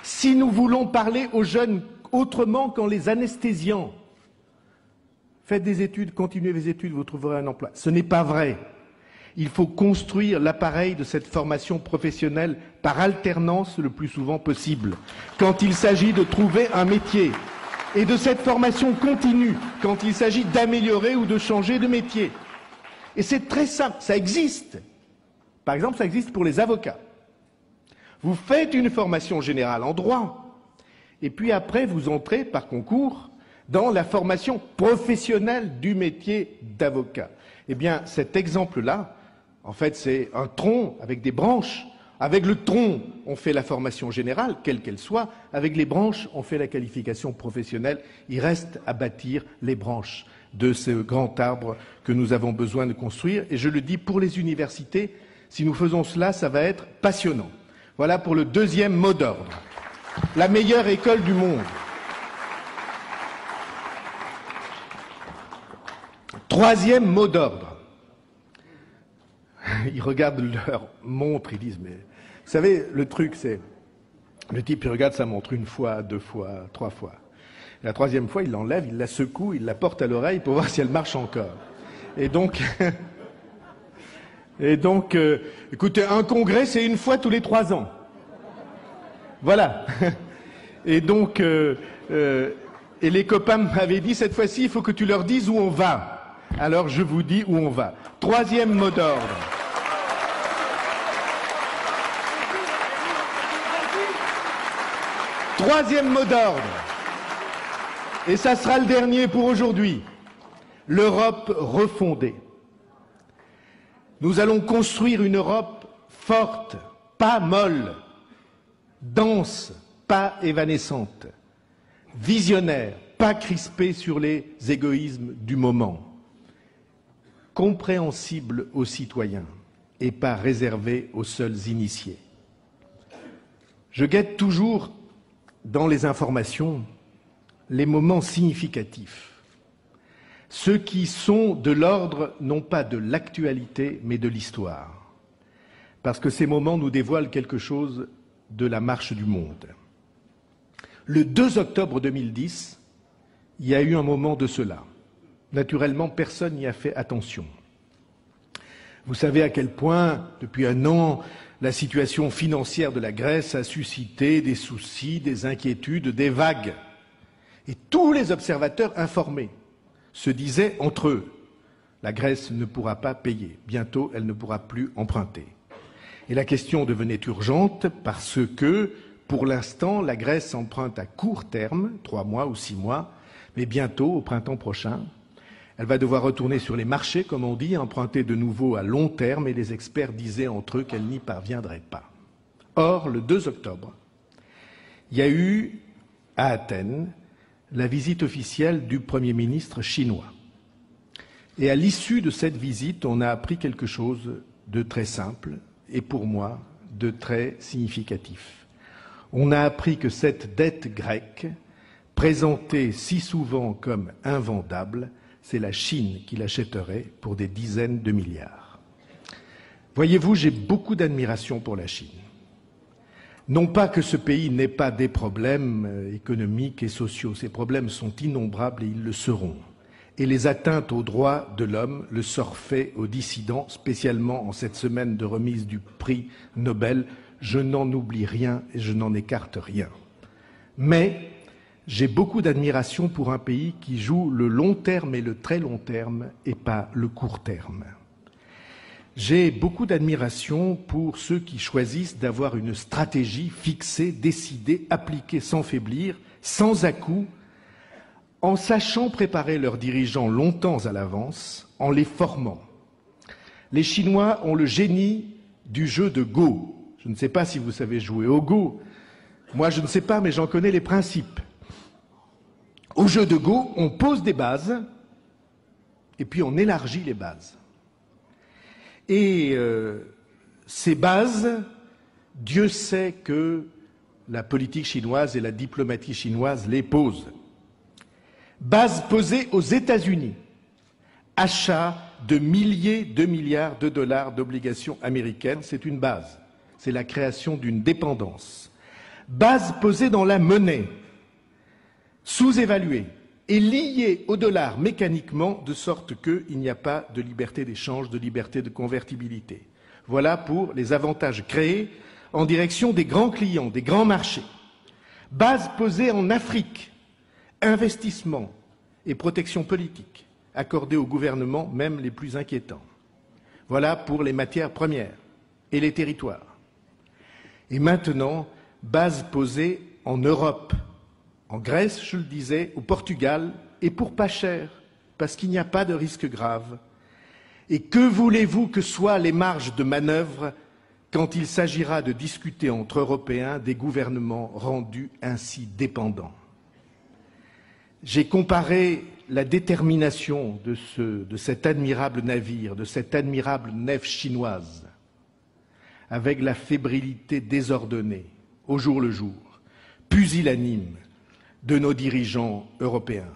si nous voulons parler aux jeunes autrement qu'en les anesthésiant, faites des études, continuez les études, vous trouverez un emploi. Ce n'est pas vrai. Il faut construire l'appareil de cette formation professionnelle par alternance le plus souvent possible, quand il s'agit de trouver un métier, et de cette formation continue, quand il s'agit d'améliorer ou de changer de métier. Et c'est très simple, ça existe. Par exemple, ça existe pour les avocats. Vous faites une formation générale en droit, et puis après, vous entrez par concours dans la formation professionnelle du métier d'avocat. Eh bien, cet exemple-là, en fait, c'est un tronc avec des branches. Avec le tronc, on fait la formation générale, quelle qu'elle soit. Avec les branches, on fait la qualification professionnelle. Il reste à bâtir les branches de ce grand arbre que nous avons besoin de construire. Et je le dis pour les universités, si nous faisons cela, ça va être passionnant. Voilà pour le deuxième mot d'ordre. La meilleure école du monde. Troisième mot d'ordre. Ils regardent leur montre, ils disent, mais vous savez, le truc, c'est, le type, il regarde sa montre une fois, deux fois, trois fois. Et la troisième fois, il l'enlève, il la secoue, il la porte à l'oreille pour voir si elle marche encore. Et donc, écoutez, un congrès, c'est une fois tous les 3 ans. Voilà. Et donc, et les copains m'avaient dit, cette fois-ci, il faut que tu leur dises où on va. Alors, je vous dis où on va. Troisième mot d'ordre. Troisième mot d'ordre, et ça sera le dernier pour aujourd'hui, l'Europe refondée. Nous allons construire une Europe forte, pas molle, dense, pas évanescente, visionnaire, pas crispée sur les égoïsmes du moment, compréhensible aux citoyens et pas réservée aux seuls initiés. Je guette toujours dans les informations les moments significatifs, ceux qui sont de l'ordre non pas de l'actualité mais de l'histoire, parce que ces moments nous dévoilent quelque chose de la marche du monde. Le 2 octobre 2010, il y a eu un moment de cela. Naturellement, personne n'y a fait attention. Vous savez à quel point, depuis un an, la situation financière de la Grèce a suscité des soucis, des inquiétudes, des vagues. Et tous les observateurs informés se disaient entre eux, la Grèce ne pourra pas payer, bientôt elle ne pourra plus emprunter. Et la question devenait urgente parce que, pour l'instant, la Grèce emprunte à court terme, 3 mois ou 6 mois, mais bientôt, au printemps prochain, elle va devoir retourner sur les marchés, comme on dit, emprunter de nouveau à long terme, et les experts disaient entre eux qu'elle n'y parviendrait pas. Or, le 2 octobre, il y a eu, à Athènes, la visite officielle du Premier ministre chinois. Et à l'issue de cette visite, on a appris quelque chose de très simple et pour moi de très significatif. On a appris que cette dette grecque, présentée si souvent comme invendable, c'est la Chine qui l'achèterait pour des dizaines de milliards. Voyez-vous, j'ai beaucoup d'admiration pour la Chine. Non pas que ce pays n'ait pas des problèmes économiques et sociaux, ces problèmes sont innombrables et ils le seront. Et les atteintes aux droits de l'homme, le sort fait aux dissidents, spécialement en cette semaine de remise du prix Nobel, je n'en oublie rien et je n'en écarte rien. Mais j'ai beaucoup d'admiration pour un pays qui joue le long terme et le très long terme et pas le court terme. J'ai beaucoup d'admiration pour ceux qui choisissent d'avoir une stratégie fixée, décidée, appliquée sans faiblir, sans à-coups, en sachant préparer leurs dirigeants longtemps à l'avance, en les formant. Les Chinois ont le génie du jeu de Go. Je ne sais pas si vous savez jouer au Go. Moi, je ne sais pas, mais j'en connais les principes. Au jeu de Go, on pose des bases et puis on élargit les bases. Et ces bases, Dieu sait que la politique chinoise et la diplomatie chinoise les posent. Base posée aux États-Unis, achat de milliers de milliards de dollars d'obligations américaines, c'est une base, c'est la création d'une dépendance. Base posée dans la monnaie, sous-évaluée et liée au dollar mécaniquement, de sorte qu'il n'y a pas de liberté d'échange, de liberté de convertibilité. Voilà pour les avantages créés en direction des grands clients, des grands marchés. Base posée en Afrique, investissement et protection politique accordés aux gouvernements, même les plus inquiétants. Voilà pour les matières premières et les territoires. Et maintenant, base posée en Europe, en Grèce, je le disais, au Portugal, et pour pas cher, parce qu'il n'y a pas de risque grave. Et que voulez-vous que soient les marges de manœuvre quand il s'agira de discuter entre Européens des gouvernements rendus ainsi dépendants? J'ai comparé la détermination de cet admirable navire, de cette admirable nef chinoise, avec la fébrilité désordonnée, au jour le jour, pusillanime, de nos dirigeants européens,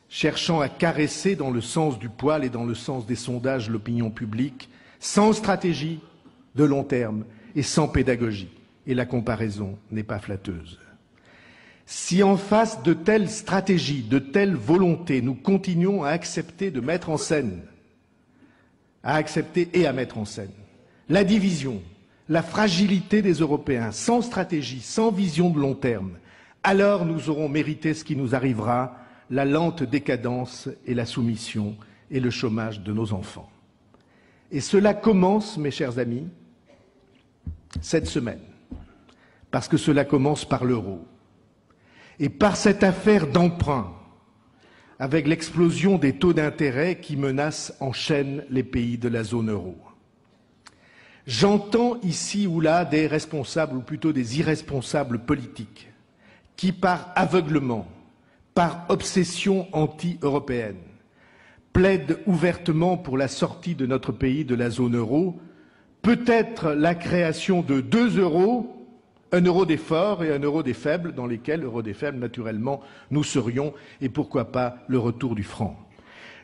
cherchant à caresser dans le sens du poil et dans le sens des sondages l'opinion publique, sans stratégie de long terme et sans pédagogie. Et la comparaison n'est pas flatteuse. Si en face de telles stratégies, de telles volontés, nous continuons à accepter de mettre en scène, à accepter et à mettre en scène la division, la fragilité des Européens, sans stratégie, sans vision de long terme, alors nous aurons mérité ce qui nous arrivera, la lente décadence et la soumission et le chômage de nos enfants. Et cela commence, mes chers amis, cette semaine, parce que cela commence par l'euro. Et par cette affaire d'emprunt, avec l'explosion des taux d'intérêt qui menacent en chaîne les pays de la zone euro. J'entends ici ou là des responsables, ou plutôt des irresponsables politiques, qui, par aveuglement, par obsession anti-européenne, plaident ouvertement pour la sortie de notre pays de la zone euro, peut-être la création de 2 euros, un euro des forts et un euro des faibles, dans lesquels, euro des faibles, naturellement, nous serions, et pourquoi pas le retour du franc.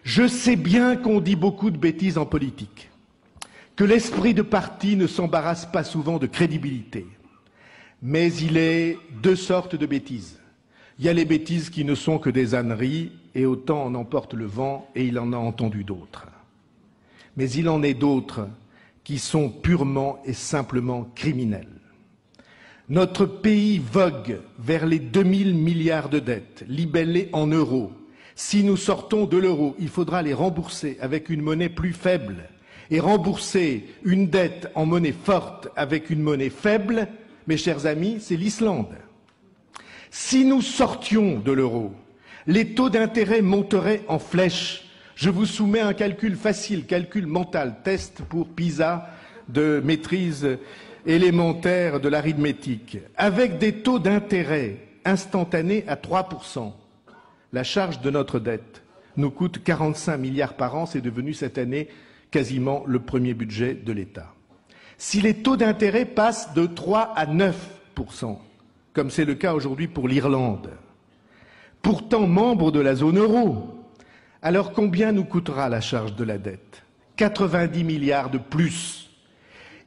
Je sais bien qu'on dit beaucoup de bêtises en politique, que l'esprit de parti ne s'embarrasse pas souvent de crédibilité. Mais il est 2 sortes de bêtises. Il y a les bêtises qui ne sont que des âneries, et autant en emporte le vent, et il en a entendu d'autres. Mais il en est d'autres qui sont purement et simplement criminels. Notre pays vogue vers les 2000 milliards de dettes, libellées en euros. Si nous sortons de l'euro, il faudra les rembourser avec une monnaie plus faible. Et rembourser une dette en monnaie forte avec une monnaie faible, mes chers amis, c'est l'Islande. Si nous sortions de l'euro, les taux d'intérêt monteraient en flèche. Je vous soumets un calcul facile, calcul mental, test pour PISA de maîtrise élémentaire de l'arithmétique. Avec des taux d'intérêt instantanés à 3%, la charge de notre dette nous coûte 45 milliards par an, c'est devenu cette année quasiment le premier budget de l'État. Si les taux d'intérêt passent de 3 à 9%, comme c'est le cas aujourd'hui pour l'Irlande, pourtant membre de la zone euro, alors combien nous coûtera la charge de la dette? 90 milliards de plus.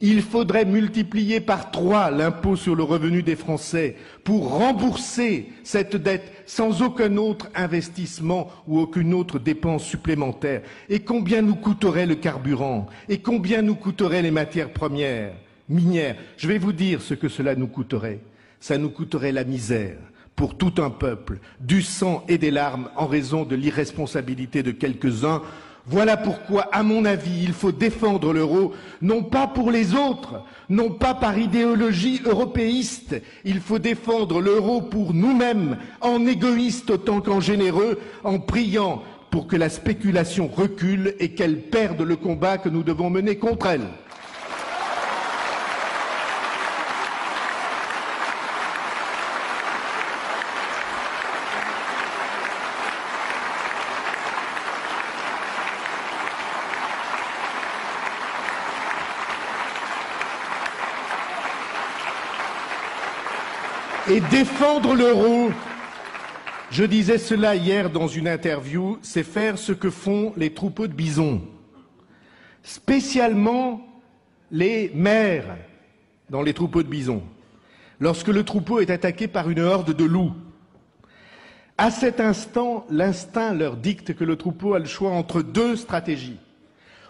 Il faudrait multiplier par 3 l'impôt sur le revenu des Français pour rembourser cette dette sans aucun autre investissement ou aucune autre dépense supplémentaire. Et combien nous coûterait le carburant? Et combien nous coûteraient les matières premières, minières? Je vais vous dire ce que cela nous coûterait. Ça nous coûterait la misère pour tout un peuple, du sang et des larmes en raison de l'irresponsabilité de quelques-uns. Voilà pourquoi, à mon avis, il faut défendre l'euro, non pas pour les autres, non pas par idéologie européiste. Il faut défendre l'euro pour nous-mêmes, en égoïste autant qu'en généreux, en priant pour que la spéculation recule et qu'elle perde le combat que nous devons mener contre elle. Et défendre l'euro, je disais cela hier dans une interview, c'est faire ce que font les troupeaux de bisons, spécialement les mères dans les troupeaux de bisons, lorsque le troupeau est attaqué par une horde de loups. À cet instant, l'instinct leur dicte que le troupeau a le choix entre 2 stratégies,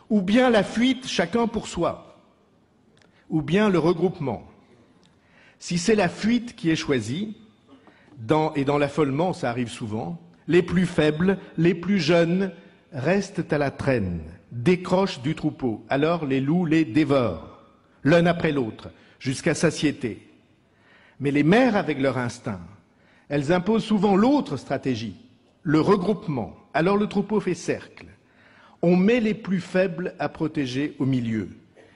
ou bien la fuite chacun pour soi, ou bien le regroupement. Si c'est la fuite qui est choisie, et dans l'affolement, ça arrive souvent, les plus faibles, les plus jeunes restent à la traîne, décrochent du troupeau. Alors les loups les dévorent, l'un après l'autre, jusqu'à satiété. Mais les mères, avec leur instinct, elles imposent souvent l'autre stratégie, le regroupement. Alors le troupeau fait cercle. On met les plus faibles à protéger au milieu,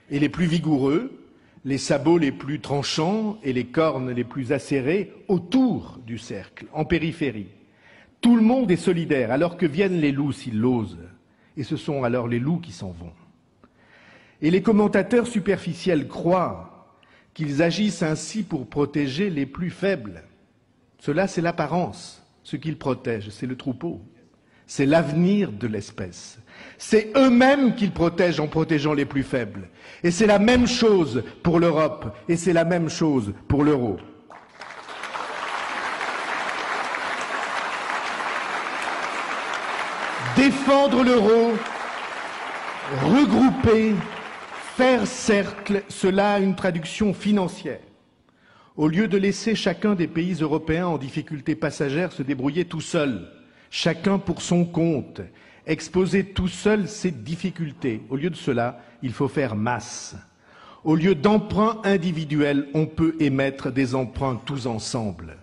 et les plus vigoureux, les sabots les plus tranchants et les cornes les plus acérées autour du cercle, en périphérie. Tout le monde est solidaire, alors que viennent les loups s'ils l'osent, et ce sont alors les loups qui s'en vont. Et les commentateurs superficiels croient qu'ils agissent ainsi pour protéger les plus faibles. Cela, c'est l'apparence. Ce qu'ils protègent, c'est le troupeau. C'est l'avenir de l'espèce. C'est eux-mêmes qu'ils protègent en protégeant les plus faibles. Et c'est la même chose pour l'Europe, et c'est la même chose pour l'euro. Défendre l'euro, regrouper, faire cercle, cela a une traduction financière. Au lieu de laisser chacun des pays européens en difficulté passagère se débrouiller tout seul, chacun pour son compte, exposer tout seul ses difficultés. Au lieu de cela, il faut faire masse. Au lieu d'emprunts individuels, on peut émettre des emprunts tous ensemble.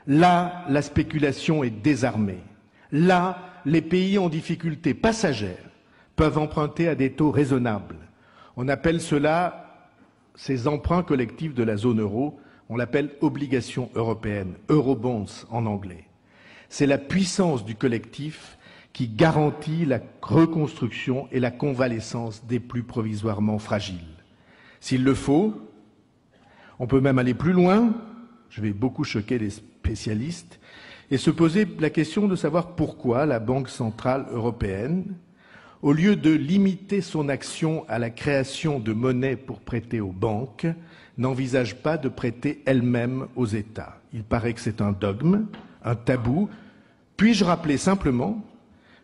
Là, la spéculation est désarmée. Là, les pays en difficulté passagère peuvent emprunter à des taux raisonnables. On appelle cela, ces emprunts collectifs de la zone euro, on l'appelle obligation européenne, eurobonds en anglais. C'est la puissance du collectif qui garantit la reconstruction et la convalescence des plus provisoirement fragiles. S'il le faut, on peut même aller plus loin, je vais beaucoup choquer les spécialistes, et se poser la question de savoir pourquoi la Banque centrale européenne, au lieu de limiter son action à la création de monnaie pour prêter aux banques, n'envisage pas de prêter elle-même aux États. Il paraît que c'est un dogme, un tabou. Puis-je rappeler simplement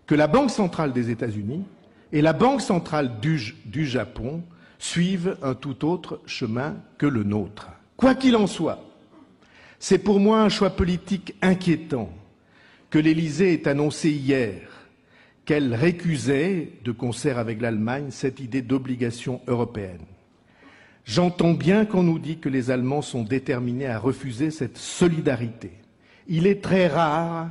que la Banque centrale des États-Unis et la Banque centrale du Japon suivent un tout autre chemin que le nôtre. Quoi qu'il en soit, c'est pour moi un choix politique inquiétant que l'Élysée ait annoncé hier qu'elle récusait, de concert avec l'Allemagne, cette idée d'obligation européenne. J'entends bien qu'on nous dit que les Allemands sont déterminés à refuser cette solidarité. Il est très rare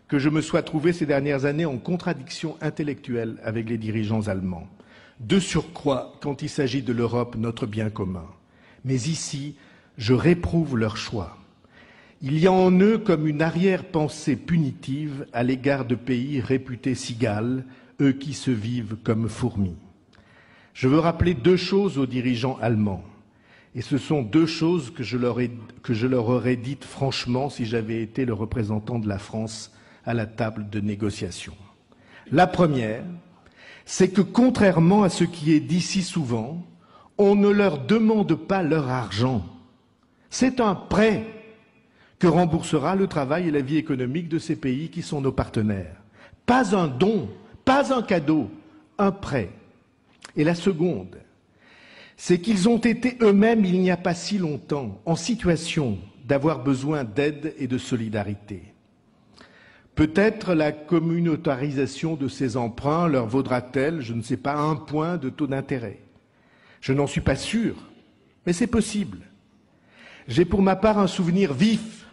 que je me sois trouvé ces dernières années en contradiction intellectuelle avec les dirigeants allemands. De surcroît, quand il s'agit de l'Europe, notre bien commun. Mais ici, je réprouve leur choix. Il y a en eux comme une arrière-pensée punitive à l'égard de pays réputés cigales, eux qui se vivent comme fourmis. Je veux rappeler deux choses aux dirigeants allemands, et ce sont deux choses que je leur aurais dites franchement si j'avais été le représentant de la France à la table de négociation. La première, c'est que contrairement à ce qui est dit si souvent, on ne leur demande pas leur argent. C'est un prêt que remboursera le travail et la vie économique de ces pays qui sont nos partenaires. Pas un don, pas un cadeau, un prêt. Et la seconde, c'est qu'ils ont été eux-mêmes, il n'y a pas si longtemps, en situation d'avoir besoin d'aide et de solidarité. Peut-être la communautarisation de ces emprunts leur vaudra-t-elle, je ne sais pas, 1 point de taux d'intérêt. Je n'en suis pas sûr, mais c'est possible. J'ai pour ma part un souvenir vif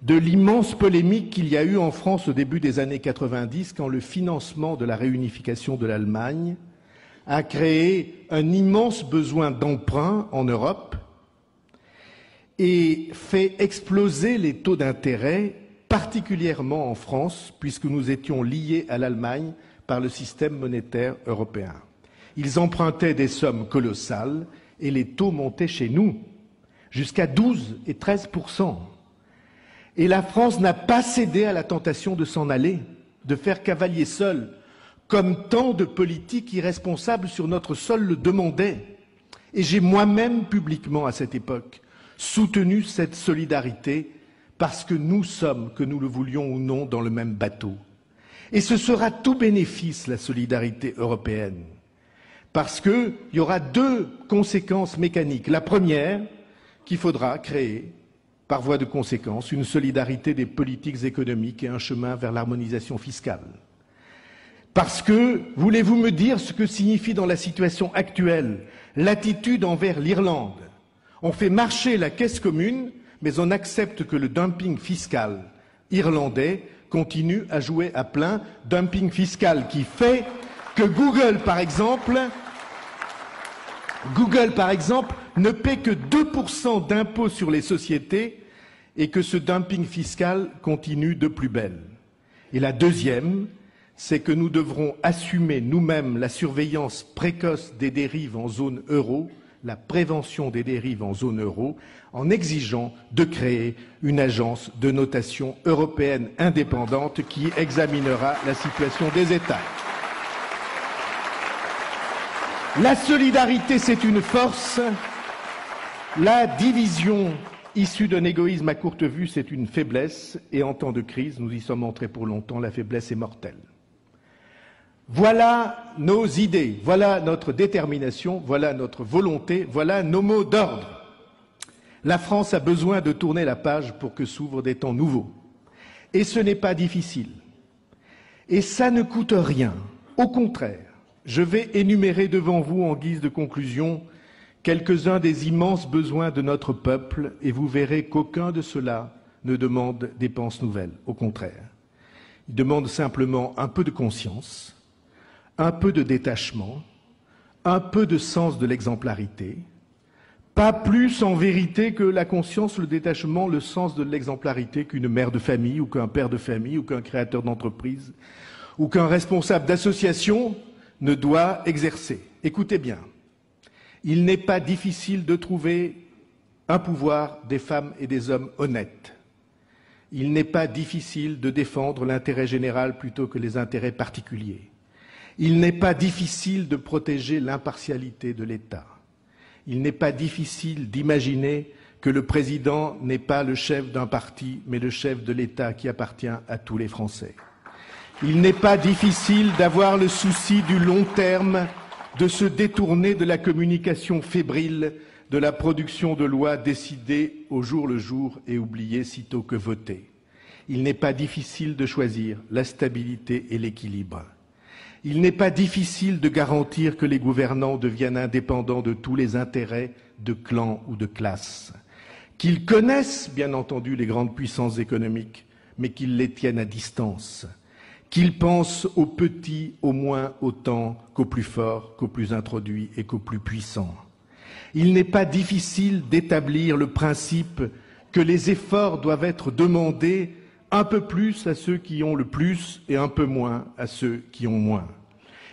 de l'immense polémique qu'il y a eu en France au début des années 90 quand le financement de la réunification de l'Allemagne a créé un immense besoin d'emprunt en Europe et fait exploser les taux d'intérêt, particulièrement en France, puisque nous étions liés à l'Allemagne par le système monétaire européen. Ils empruntaient des sommes colossales et les taux montaient chez nous jusqu'à 12 et 13%. Et la France n'a pas cédé à la tentation de s'en aller, de faire cavalier seul, comme tant de politiques irresponsables sur notre sol le demandaient. Et j'ai moi-même publiquement, à cette époque, soutenu cette solidarité parce que nous sommes, que nous le voulions ou non, dans le même bateau. Et ce sera tout bénéfice, la solidarité européenne, parce qu'il y aura 2 conséquences mécaniques. La première, qu'il faudra créer, par voie de conséquence, une solidarité des politiques économiques et un chemin vers l'harmonisation fiscale. Parce que, voulez-vous me dire ce que signifie dans la situation actuelle l'attitude envers l'Irlande? On fait marcher la caisse commune, mais on accepte que le dumping fiscal irlandais continue à jouer à plein, dumping fiscal qui fait que Google, par exemple, ne paie que 2% d'impôts sur les sociétés et que ce dumping fiscal continue de plus belle. Et la deuxième, c'est que nous devrons assumer nous-mêmes la surveillance précoce des dérives en zone euro, la prévention des dérives en zone euro, en exigeant de créer une agence de notation européenne indépendante qui examinera la situation des États. La solidarité, c'est une force. La division issue d'un égoïsme à courte vue, c'est une faiblesse. Et en temps de crise, nous y sommes entrés pour longtemps, la faiblesse est mortelle. Voilà nos idées, voilà notre détermination, voilà notre volonté, voilà nos mots d'ordre. La France a besoin de tourner la page pour que s'ouvrent des temps nouveaux. Et ce n'est pas difficile. Et ça ne coûte rien. Au contraire, je vais énumérer devant vous en guise de conclusion quelques-uns des immenses besoins de notre peuple et vous verrez qu'aucun de ceux-là ne demande dépenses nouvelles. Au contraire, il demande simplement un peu de conscience, un peu de détachement, un peu de sens de l'exemplarité, pas plus en vérité que la conscience, le détachement, le sens de l'exemplarité qu'une mère de famille ou qu'un père de famille ou qu'un créateur d'entreprise ou qu'un responsable d'association ne doit exercer. Écoutez bien, il n'est pas difficile de trouver un pouvoir des femmes et des hommes honnêtes. Il n'est pas difficile de défendre l'intérêt général plutôt que les intérêts particuliers. Il n'est pas difficile de protéger l'impartialité de l'État. Il n'est pas difficile d'imaginer que le président n'est pas le chef d'un parti, mais le chef de l'État qui appartient à tous les Français. Il n'est pas difficile d'avoir le souci du long terme de se détourner de la communication fébrile, de la production de lois décidées au jour le jour et oubliées sitôt que votées. Il n'est pas difficile de choisir la stabilité et l'équilibre. Il n'est pas difficile de garantir que les gouvernants deviennent indépendants de tous les intérêts de clans ou de classes, qu'ils connaissent bien entendu les grandes puissances économiques, mais qu'ils les tiennent à distance, qu'ils pensent aux petits au moins autant qu'aux plus forts, qu'aux plus introduits et qu'aux plus puissants. Il n'est pas difficile d'établir le principe que les efforts doivent être demandés un peu plus à ceux qui ont le plus et un peu moins à ceux qui ont moins.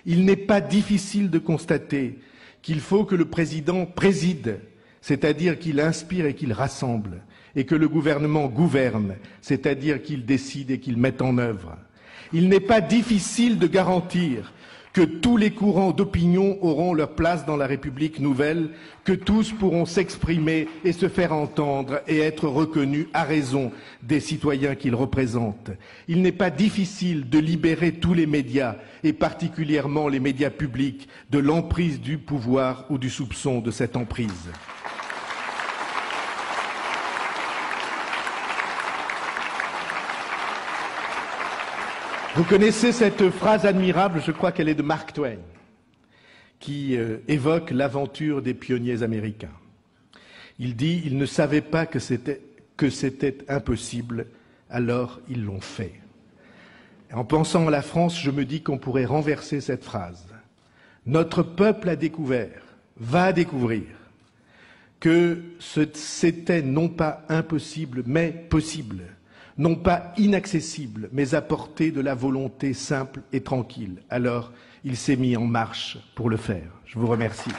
Il n'est pas difficile de constater qu'il faut que le président préside, c'est-à-dire qu'il inspire et qu'il rassemble, et que le gouvernement gouverne, c'est-à-dire qu'il décide et qu'il mette en œuvre. Il n'est pas difficile de garantir que tous les courants d'opinion auront leur place dans la République nouvelle, que tous pourront s'exprimer et se faire entendre et être reconnus à raison des citoyens qu'ils représentent. Il n'est pas difficile de libérer tous les médias, et particulièrement les médias publics, de l'emprise du pouvoir ou du soupçon de cette emprise. Vous connaissez cette phrase admirable, je crois qu'elle est de Mark Twain, qui évoque l'aventure des pionniers américains. Il dit « Ils ne savaient pas que c'était impossible, alors ils l'ont fait ». En pensant à la France, je me dis qu'on pourrait renverser cette phrase. Notre peuple a découvert, va découvrir, que c'était non pas impossible, mais possible. Non pas inaccessible, mais à portée de la volonté simple et tranquille. Alors, il s'est mis en marche pour le faire. Je vous remercie.